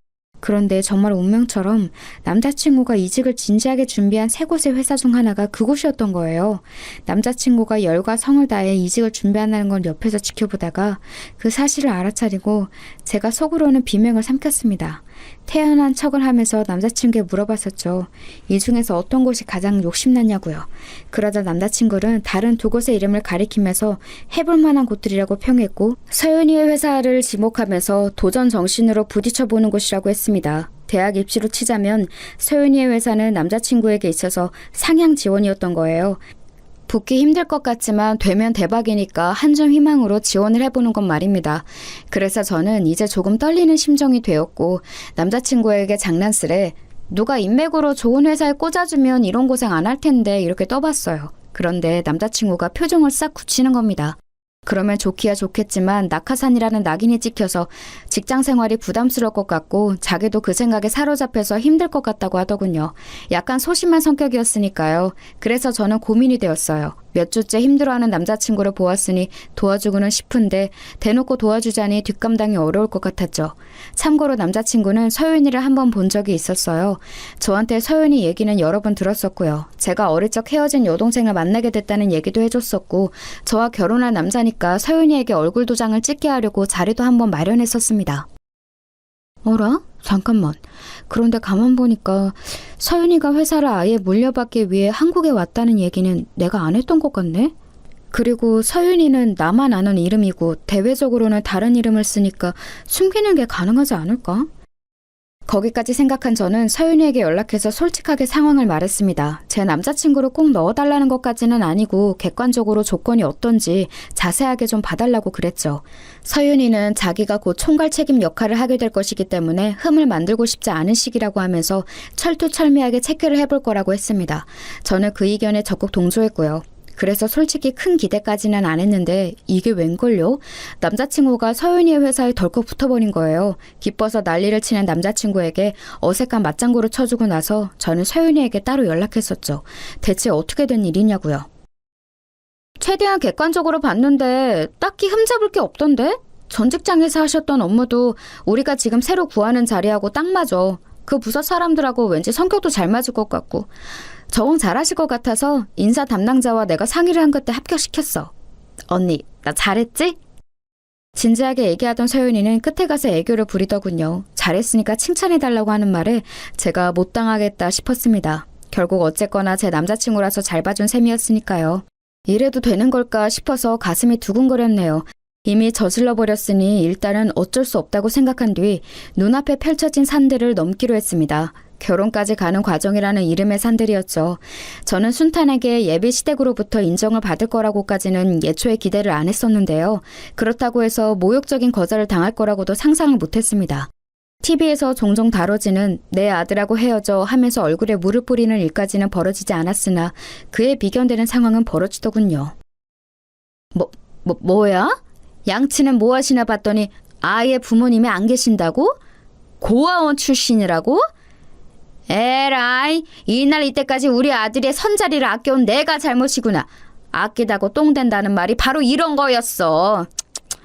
그런데 정말 운명처럼 남자친구가 이직을 진지하게 준비한 세 곳의 회사 중 하나가 그곳이었던 거예요. 남자친구가 열과 성을 다해 이직을 준비한다는 걸 옆에서 지켜보다가 그 사실을 알아차리고 제가 속으로는 비명을 삼켰습니다. 태연한 척을 하면서 남자친구에게 물어봤었죠. 이 중에서 어떤 곳이 가장 욕심났냐고요. 그러자 남자친구는 다른 두 곳의 이름을 가리키면서 해볼 만한 곳들이라고 평했고 서윤이의 회사를 지목하면서 도전 정신으로 부딪혀보는 곳이라고 했습니다. 대학 입시로 치자면 서윤이의 회사는 남자친구에게 있어서 상향 지원이었던 거예요. 붙기 힘들 것 같지만 되면 대박이니까 한줌 희망으로 지원을 해보는 건 말입니다. 그래서 저는 이제 조금 떨리는 심정이 되었고 남자친구에게 장난스레 누가 인맥으로 좋은 회사에 꽂아주면 이런 고생 안 할 텐데 이렇게 떠봤어요. 그런데 남자친구가 표정을 싹 굳히는 겁니다. 그러면 좋기야 좋겠지만 낙하산이라는 낙인이 찍혀서 직장 생활이 부담스러울 것 같고 자기도 그 생각에 사로잡혀서 힘들 것 같다고 하더군요. 약간 소심한 성격이었으니까요. 그래서 저는 고민이 되었어요. 몇 주째 힘들어하는 남자친구를 보았으니 도와주고는 싶은데 대놓고 도와주자니 뒷감당이 어려울 것 같았죠. 참고로 남자친구는 서윤이를 한번 본 적이 있었어요. 저한테 서윤이 얘기는 여러 번 들었었고요. 제가 어릴 적 헤어진 여동생을 만나게 됐다는 얘기도 해줬었고 저와 결혼할 남자니까 서윤이에게 얼굴 도장을 찍게 하려고 자리도 한번 마련했었습니다. 어라? 잠깐만. 그런데 가만 보니까 서윤이가 회사를 아예 물려받기 위해 한국에 왔다는 얘기는 내가 안 했던 것 같네? 그리고 서윤이는 나만 아는 이름이고 대외적으로는 다른 이름을 쓰니까 숨기는 게 가능하지 않을까? 거기까지 생각한 저는 서윤이에게 연락해서 솔직하게 상황을 말했습니다. 제 남자친구를 꼭 넣어달라는 것까지는 아니고 객관적으로 조건이 어떤지 자세하게 좀 봐달라고 그랬죠. 서윤이는 자기가 곧 총괄 책임 역할을 하게 될 것이기 때문에 흠을 만들고 싶지 않은 시기라고 하면서 철두철미하게 체크를 해볼 거라고 했습니다. 저는 그 의견에 적극 동조했고요. 그래서 솔직히 큰 기대까지는 안 했는데 이게 웬걸요? 남자친구가 서윤이의 회사에 덜컥 붙어버린 거예요. 기뻐서 난리를 치는 남자친구에게 어색한 맞장구를 쳐주고 나서 저는 서윤이에게 따로 연락했었죠. 대체 어떻게 된 일이냐고요. 최대한 객관적으로 봤는데 딱히 흠잡을 게 없던데? 전 직장에서 하셨던 업무도 우리가 지금 새로 구하는 자리하고 딱 맞아. 그 부서 사람들하고 왠지 성격도 잘 맞을 것 같고 적응 잘하실 것 같아서 인사 담당자와 내가 상의를 한 그때 합격시켰어. 언니, 나 잘했지? 진지하게 얘기하던 서윤이는 끝에 가서 애교를 부리더군요. 잘했으니까 칭찬해달라고 하는 말에 제가 못 당하겠다 싶었습니다. 결국 어쨌거나 제 남자친구라서 잘 봐준 셈이었으니까요. 이래도 되는 걸까 싶어서 가슴이 두근거렸네요. 이미 저질러 버렸으니 일단은 어쩔 수 없다고 생각한 뒤 눈앞에 펼쳐진 산들을 넘기로 했습니다. 결혼까지 가는 과정이라는 이름의 산들이었죠. 저는 순탄하게 예비 시댁으로부터 인정을 받을 거라고까지는 예초에 기대를 안 했었는데요. 그렇다고 해서 모욕적인 거절을 당할 거라고도 상상을 못했습니다. TV에서 종종 다뤄지는 내 아들하고 헤어져 하면서 얼굴에 물을 뿌리는 일까지는 벌어지지 않았으나 그에 비견되는 상황은 벌어지더군요. 뭐야? 양치는 뭐 하시나 봤더니 아이의 부모님이 안 계신다고? 고아원 출신이라고? 에라이, 이날 이때까지 우리 아들의 선자리를 아껴온 내가 잘못이구나. 아끼다고 똥 된다는 말이 바로 이런 거였어.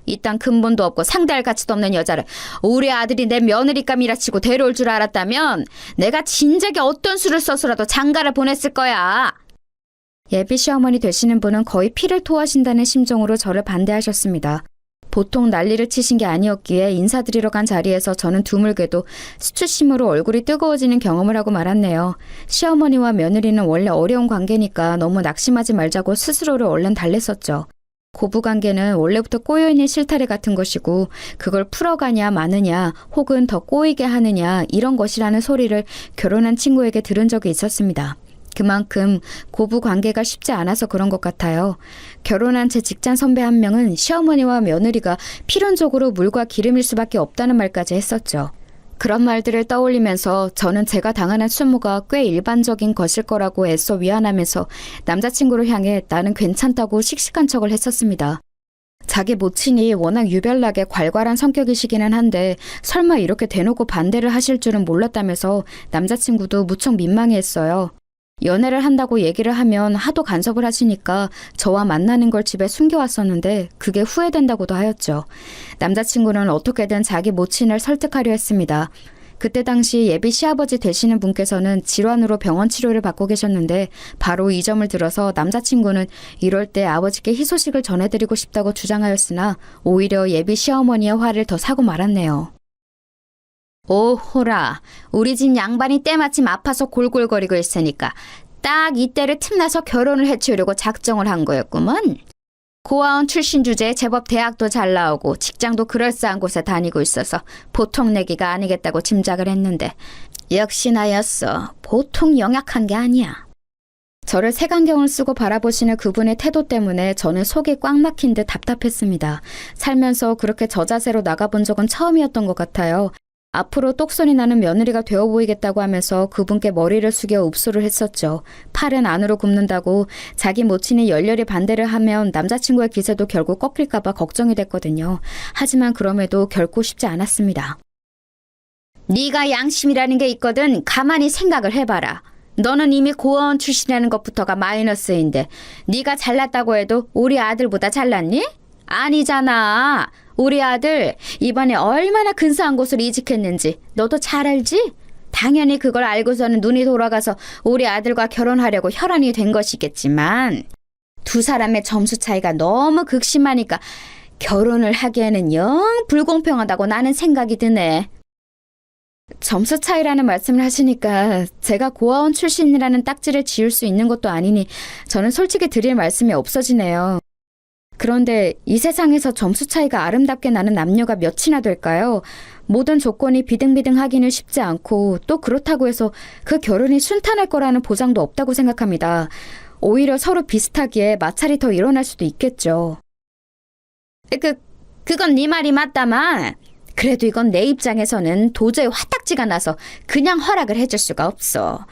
이딴 근본도 없고 상대할 가치도 없는 여자를 우리 아들이 내 며느리감이라 치고 데려올 줄 알았다면 내가 진작에 어떤 수를 써서라도 장가를 보냈을 거야. 예비 시어머니 되시는 분은 거의 피를 토하신다는 심정으로 저를 반대하셨습니다. 보통 난리를 치신 게 아니었기에 인사드리러 간 자리에서 저는 드물게도 수치심으로 얼굴이 뜨거워지는 경험을 하고 말았네요. 시어머니와 며느리는 원래 어려운 관계니까 너무 낙심하지 말자고 스스로를 얼른 달랬었죠. 고부관계는 원래부터 꼬여있는 실타래 같은 것이고 그걸 풀어가냐 마느냐 혹은 더 꼬이게 하느냐 이런 것이라는 소리를 결혼한 친구에게 들은 적이 있었습니다. 그만큼 고부 관계가 쉽지 않아서 그런 것 같아요. 결혼한 제 직장 선배 한 명은 시어머니와 며느리가 필연적으로 물과 기름일 수밖에 없다는 말까지 했었죠. 그런 말들을 떠올리면서 저는 제가 당하는 수모가 꽤 일반적인 것일 거라고 애써 위안하면서 남자친구를 향해 나는 괜찮다고 씩씩한 척을 했었습니다. 자기 모친이 워낙 유별나게 괄괄한 성격이시기는 한데 설마 이렇게 대놓고 반대를 하실 줄은 몰랐다면서 남자친구도 무척 민망해했어요. 연애를 한다고 얘기를 하면 하도 간섭을 하시니까 저와 만나는 걸 집에 숨겨왔었는데 그게 후회된다고도 하였죠. 남자친구는 어떻게든 자기 모친을 설득하려 했습니다. 그때 당시 예비 시아버지 되시는 분께서는 질환으로 병원 치료를 받고 계셨는데 바로 이 점을 들어서 남자친구는 이럴 때 아버지께 희소식을 전해드리고 싶다고 주장하였으나 오히려 예비 시어머니의 화를 더 사고 말았네요. 오호라, 우리 집 양반이 때마침 아파서 골골거리고 있으니까 딱 이때를 틈나서 결혼을 해치우려고 작정을 한 거였구먼. 고아원 출신 주제에 제법 대학도 잘 나오고 직장도 그럴싸한 곳에 다니고 있어서 보통 내기가 아니겠다고 짐작을 했는데 역시 나였어. 보통 영약한 게 아니야. 저를 색안경을 쓰고 바라보시는 그분의 태도 때문에 저는 속이 꽉 막힌 듯 답답했습니다. 살면서 그렇게 저자세로 나가본 적은 처음이었던 것 같아요. 앞으로 똑소리 나는 며느리가 되어 보이겠다고 하면서 그분께 머리를 숙여 읍소를 했었죠. 팔은 안으로 굽는다고 자기 모친이 열렬히 반대를 하면 남자친구의 기세도 결국 꺾일까 봐 걱정이 됐거든요. 하지만 그럼에도 결코 쉽지 않았습니다. 네가 양심이라는 게 있거든. 가만히 생각을 해봐라. 너는 이미 고아원 출신이라는 것부터가 마이너스인데 네가 잘났다고 해도 우리 아들보다 잘났니? 아니잖아. 우리 아들 이번에 얼마나 근사한 곳으로 이직했는지 너도 잘 알지? 당연히 그걸 알고서는 눈이 돌아가서 우리 아들과 결혼하려고 혈안이 된 것이겠지만 두 사람의 점수 차이가 너무 극심하니까 결혼을 하기에는 영 불공평하다고 나는 생각이 드네. 점수 차이라는 말씀을 하시니까 제가 고아원 출신이라는 딱지를 지을 수 있는 것도 아니니 저는 솔직히 드릴 말씀이 없어지네요. 그런데 이 세상에서 점수 차이가 아름답게 나는 남녀가 몇이나 될까요? 모든 조건이 비등비등하기는 쉽지 않고 또 그렇다고 해서 그 결혼이 순탄할 거라는 보장도 없다고 생각합니다. 오히려 서로 비슷하기에 마찰이 더 일어날 수도 있겠죠. 그건 네 말이 맞다만 그래도 이건 내 입장에서는 도저히 화딱지가 나서 그냥 허락을 해줄 수가 없어.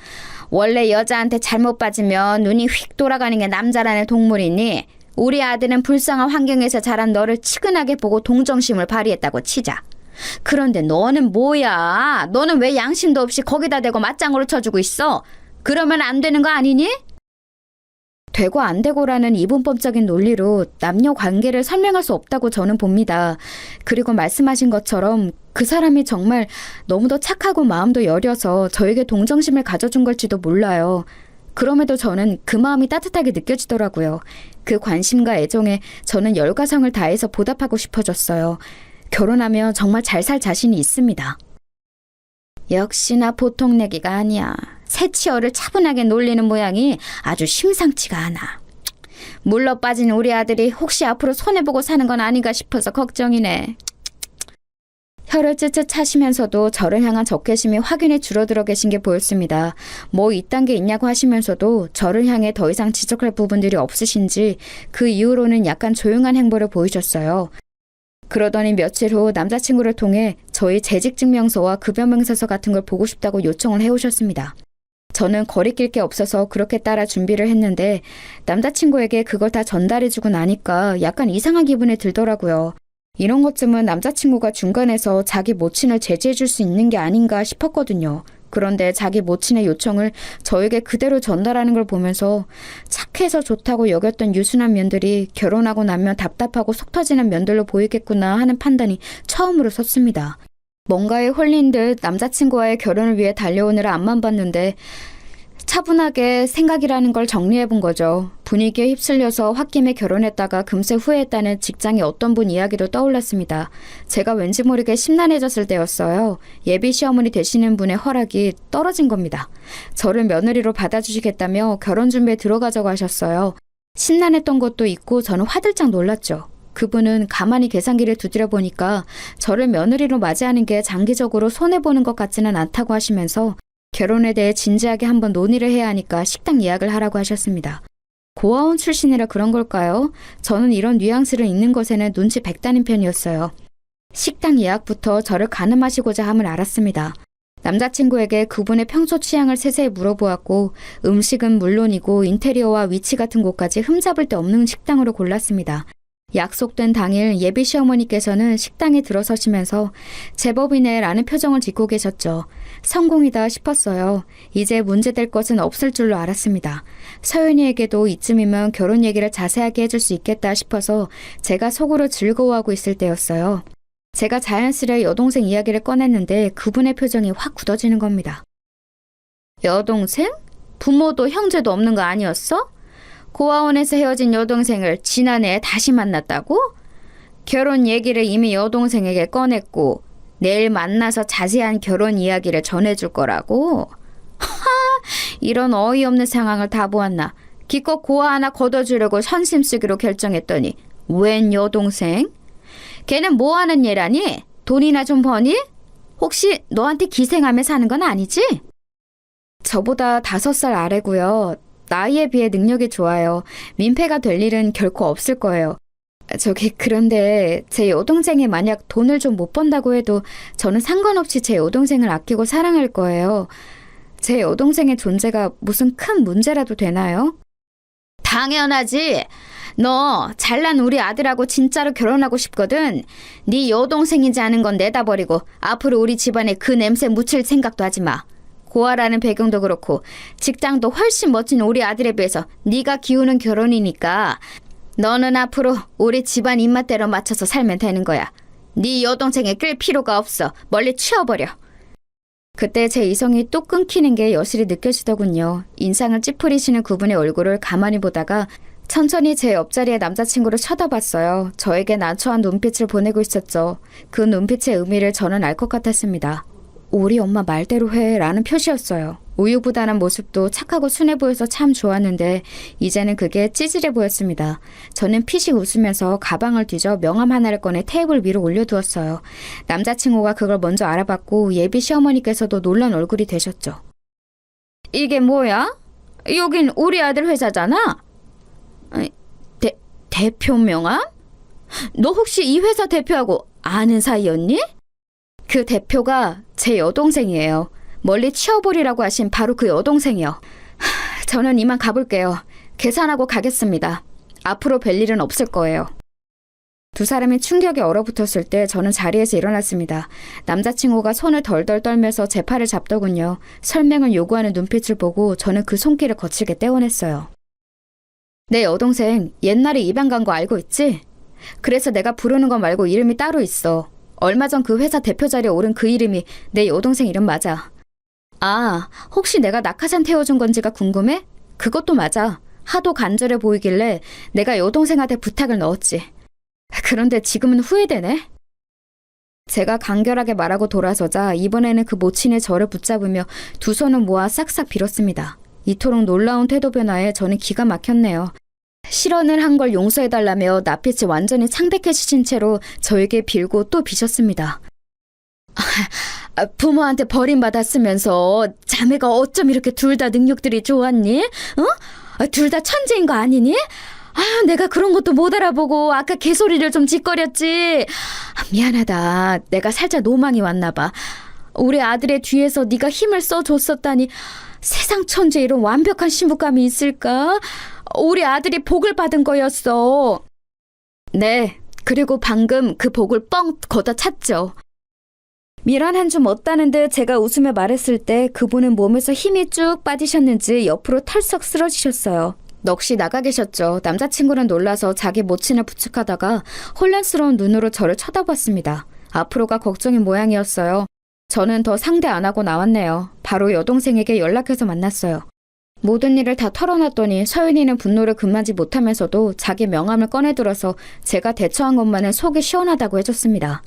원래 여자한테 잘못 빠지면 눈이 휙 돌아가는 게 남자라는 동물이니 우리 아들은 불쌍한 환경에서 자란 너를 치근하게 보고 동정심을 발휘했다고 치자. 그런데 너는 뭐야? 너는 왜 양심도 없이 거기다 대고 맞장구를 쳐주고 있어? 그러면 안 되는 거 아니니? 되고 안 되고라는 이분법적인 논리로 남녀 관계를 설명할 수 없다고 저는 봅니다. 그리고 말씀하신 것처럼 그 사람이 정말 너무도 착하고 마음도 여려서 저에게 동정심을 가져준 걸지도 몰라요. 그럼에도 저는 그 마음이 따뜻하게 느껴지더라고요. 그 관심과 애정에 저는 열과성을 다해서 보답하고 싶어졌어요. 결혼하면 정말 잘 살 자신이 있습니다. 역시나 보통 내기가 아니야. 새치어를 차분하게 놀리는 모양이 아주 심상치가 않아. 물러 빠진 우리 아들이 혹시 앞으로 손해보고 사는 건 아닌가 싶어서 걱정이네. 혀를 쯧쯧 차시면서도 저를 향한 적개심이 확연히 줄어들어 계신 게 보였습니다. 뭐 이딴 게 있냐고 하시면서도 저를 향해 더 이상 지적할 부분들이 없으신지 그 이후로는 약간 조용한 행보를 보이셨어요. 그러더니 며칠 후 남자친구를 통해 저희 재직증명서와 급여명세서 같은 걸 보고 싶다고 요청을 해오셨습니다. 저는 거리낄 게 없어서 그렇게 따라 준비를 했는데 남자친구에게 그걸 다 전달해주고 나니까 약간 이상한 기분이 들더라고요. 이런 것쯤은 남자친구가 중간에서 자기 모친을 제지해줄 수 있는 게 아닌가 싶었거든요. 그런데 자기 모친의 요청을 저에게 그대로 전달하는 걸 보면서 착해서 좋다고 여겼던 유순한 면들이 결혼하고 나면 답답하고 속 터지는 면들로 보이겠구나 하는 판단이 처음으로 섰습니다. 뭔가에 홀린 듯 남자친구와의 결혼을 위해 달려오느라 앞만 봤는데 차분하게 생각이라는 걸 정리해 본 거죠. 분위기에 휩쓸려서 홧김에 결혼했다가 금세 후회했다는 직장의 어떤 분 이야기도 떠올랐습니다. 제가 왠지 모르게 심란해졌을 때였어요. 예비 시어머니 되시는 분의 허락이 떨어진 겁니다. 저를 며느리로 받아주시겠다며 결혼 준비에 들어가자고 하셨어요. 심란했던 것도 있고 저는 화들짝 놀랐죠. 그분은 가만히 계산기를 두드려 보니까 저를 며느리로 맞이하는 게 장기적으로 손해보는 것 같지는 않다고 하시면서 결혼에 대해 진지하게 한번 논의를 해야 하니까 식당 예약을 하라고 하셨습니다. 고아원 출신이라 그런 걸까요? 저는 이런 뉘앙스를 읽는 것에는 눈치 백단인 편이었어요. 식당 예약부터 저를 가늠하시고자 함을 알았습니다. 남자친구에게 그분의 평소 취향을 세세히 물어보았고 음식은 물론이고 인테리어와 위치 같은 곳까지 흠잡을 데 없는 식당으로 골랐습니다. 약속된 당일 예비 시어머니께서는 식당에 들어서시면서 제법이네 라는 표정을 짓고 계셨죠. 성공이다 싶었어요. 이제 문제될 것은 없을 줄로 알았습니다. 서연이에게도 이쯤이면 결혼 얘기를 자세하게 해줄 수 있겠다 싶어서 제가 속으로 즐거워하고 있을 때였어요. 제가 자연스레 여동생 이야기를 꺼냈는데 그분의 표정이 확 굳어지는 겁니다. 여동생? 부모도 형제도 없는 거 아니었어? 고아원에서 헤어진 여동생을 지난해에 다시 만났다고? 결혼 얘기를 이미 여동생에게 꺼냈고 내일 만나서 자세한 결혼 이야기를 전해줄 거라고? 하하, 이런 어이없는 상황을 다 보았나. 기껏 고아 하나 걷어주려고 선심 쓰기로 결정했더니 웬 여동생? 걔는 뭐하는 얘라니? 돈이나 좀 버니? 혹시 너한테 기생하며 사는 건 아니지? 저보다 5살 아래고요. 나이에 비해 능력이 좋아요. 민폐가 될 일은 결코 없을 거예요. 그런데 제 여동생이 만약 돈을 좀 못 번다고 해도 저는 상관없이 제 여동생을 아끼고 사랑할 거예요. 제 여동생의 존재가 무슨 큰 문제라도 되나요? 당연하지. 너 잘난 우리 아들하고 진짜로 결혼하고 싶거든. 네 여동생이지 않은 건 내다버리고 앞으로 우리 집안에 그 냄새 묻힐 생각도 하지 마. 고아라는 배경도 그렇고 직장도 훨씬 멋진 우리 아들에 비해서 네가 기우는 결혼이니까 너는 앞으로 우리 집안 입맛대로 맞춰서 살면 되는 거야. 네 여동생에 끌 필요가 없어. 멀리 치워버려. 그때 제 이성이 또 끊기는 게 여실히 느껴지더군요. 인상을 찌푸리시는 그분의 얼굴을 가만히 보다가 천천히 제 옆자리의 남자친구를 쳐다봤어요. 저에게 난처한 눈빛을 보내고 있었죠. 그 눈빛의 의미를 저는 알 것 같았습니다. 우리 엄마 말대로 해 라는 표시였어요. 우유부단한 모습도 착하고 순해 보여서 참 좋았는데 이제는 그게 찌질해 보였습니다. 저는 피식 웃으면서 가방을 뒤져 명함 하나를 꺼내 테이블 위로 올려두었어요. 남자친구가 그걸 먼저 알아봤고 예비 시어머니께서도 놀란 얼굴이 되셨죠. 이게 뭐야? 여긴 우리 아들 회사잖아? 대표 명함? 너 혹시 이 회사 대표하고 아는 사이였니? 그 대표가 제 여동생이에요. 멀리 치워버리라고 하신 바로 그 여동생이요. 저는 이만 가볼게요. 계산하고 가겠습니다. 앞으로 뵐 일은 없을 거예요. 두 사람이 충격에 얼어붙었을 때 저는 자리에서 일어났습니다. 남자친구가 손을 덜덜 떨면서 제 팔을 잡더군요. 설명을 요구하는 눈빛을 보고 저는 그 손길을 거칠게 떼어냈어요. 내 여동생 옛날에 입양 간 거 알고 있지? 그래서 내가 부르는 거 말고 이름이 따로 있어. 얼마 전 그 회사 대표 자리에 오른 그 이름이 내 여동생 이름 맞아. 아, 혹시 내가 낙하산 태워준 건지가 궁금해? 그것도 맞아. 하도 간절해 보이길래 내가 여동생한테 부탁을 넣었지. 그런데 지금은 후회되네. 제가 간결하게 말하고 돌아서자 이번에는 그 모친의 저를 붙잡으며 두 손을 모아 싹싹 빌었습니다. 이토록 놀라운 태도 변화에 저는 기가 막혔네요. 실언을 한 걸 용서해달라며 낯빛이 완전히 창백해지신 채로 저에게 빌고 또 비셨습니다. 부모한테 버림받았으면서 자매가 어쩜 이렇게 둘 다 능력들이 좋았니? 둘 다 천재인 거 아니니? 내가 그런 것도 못 알아보고 아까 개소리를 좀 짓거렸지. 미안하다. 내가 살짝 노망이 왔나 봐. 우리 아들의 뒤에서 네가 힘을 써줬었다니. 세상 천재 이런 완벽한 신부감이 있을까? 우리 아들이 복을 받은 거였어. 네, 그리고 방금 그 복을 뻥 걷어찼죠. 미련한 좀 없다는 듯 제가 웃으며 말했을 때 그분은 몸에서 힘이 쭉 빠지셨는지 옆으로 털썩 쓰러지셨어요. 넋이 나가 계셨죠. 남자친구는 놀라서 자기 모친을 부축하다가 혼란스러운 눈으로 저를 쳐다봤습니다. 앞으로가 걱정인 모양이었어요. 저는 더 상대 안 하고 나왔네요. 바로 여동생에게 연락해서 만났어요. 모든 일을 다 털어놨더니 서윤이는 분노를 금하지 못하면서도 자기 명함을 꺼내들어서 제가 대처한 것만은 속이 시원하다고 해줬습니다.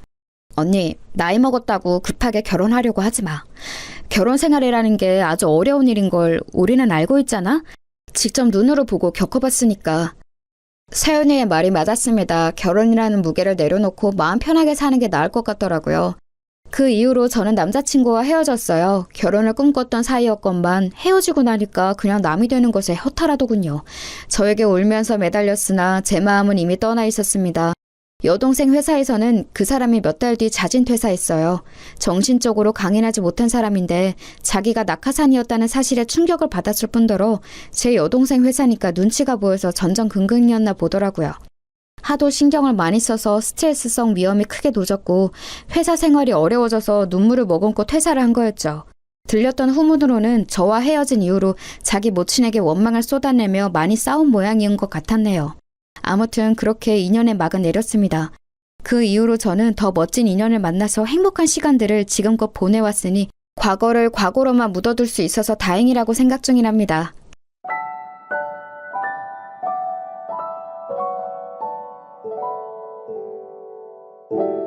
언니, 나이 먹었다고 급하게 결혼하려고 하지 마. 결혼 생활이라는 게 아주 어려운 일인 걸 우리는 알고 있잖아? 직접 눈으로 보고 겪어봤으니까. 서윤이의 말이 맞았습니다. 결혼이라는 무게를 내려놓고 마음 편하게 사는 게 나을 것 같더라고요. 그 이후로 저는 남자친구와 헤어졌어요. 결혼을 꿈꿨던 사이였건만 헤어지고 나니까 그냥 남이 되는 것에 허탈하더군요. 저에게 울면서 매달렸으나 제 마음은 이미 떠나 있었습니다. 여동생 회사에서는 그 사람이 몇 달 뒤 자진 퇴사했어요. 정신적으로 강인하지 못한 사람인데 자기가 낙하산이었다는 사실에 충격을 받았을 뿐더러 제 여동생 회사니까 눈치가 보여서 전전긍긍이었나 보더라고요. 하도 신경을 많이 써서 스트레스성 위험이 크게 놓졌고 회사 생활이 어려워져서 눈물을 머금고 퇴사를 한 거였죠. 들렸던 후문으로는 저와 헤어진 이후로 자기 모친에게 원망을 쏟아내며 많이 싸운 모양인 것 같았네요. 아무튼 그렇게 인연의 막은 내렸습니다. 그 이후로 저는 더 멋진 인연을 만나서 행복한 시간들을 지금껏 보내왔으니 과거를 과거로만 묻어둘 수 있어서 다행이라고 생각 중이랍니다. you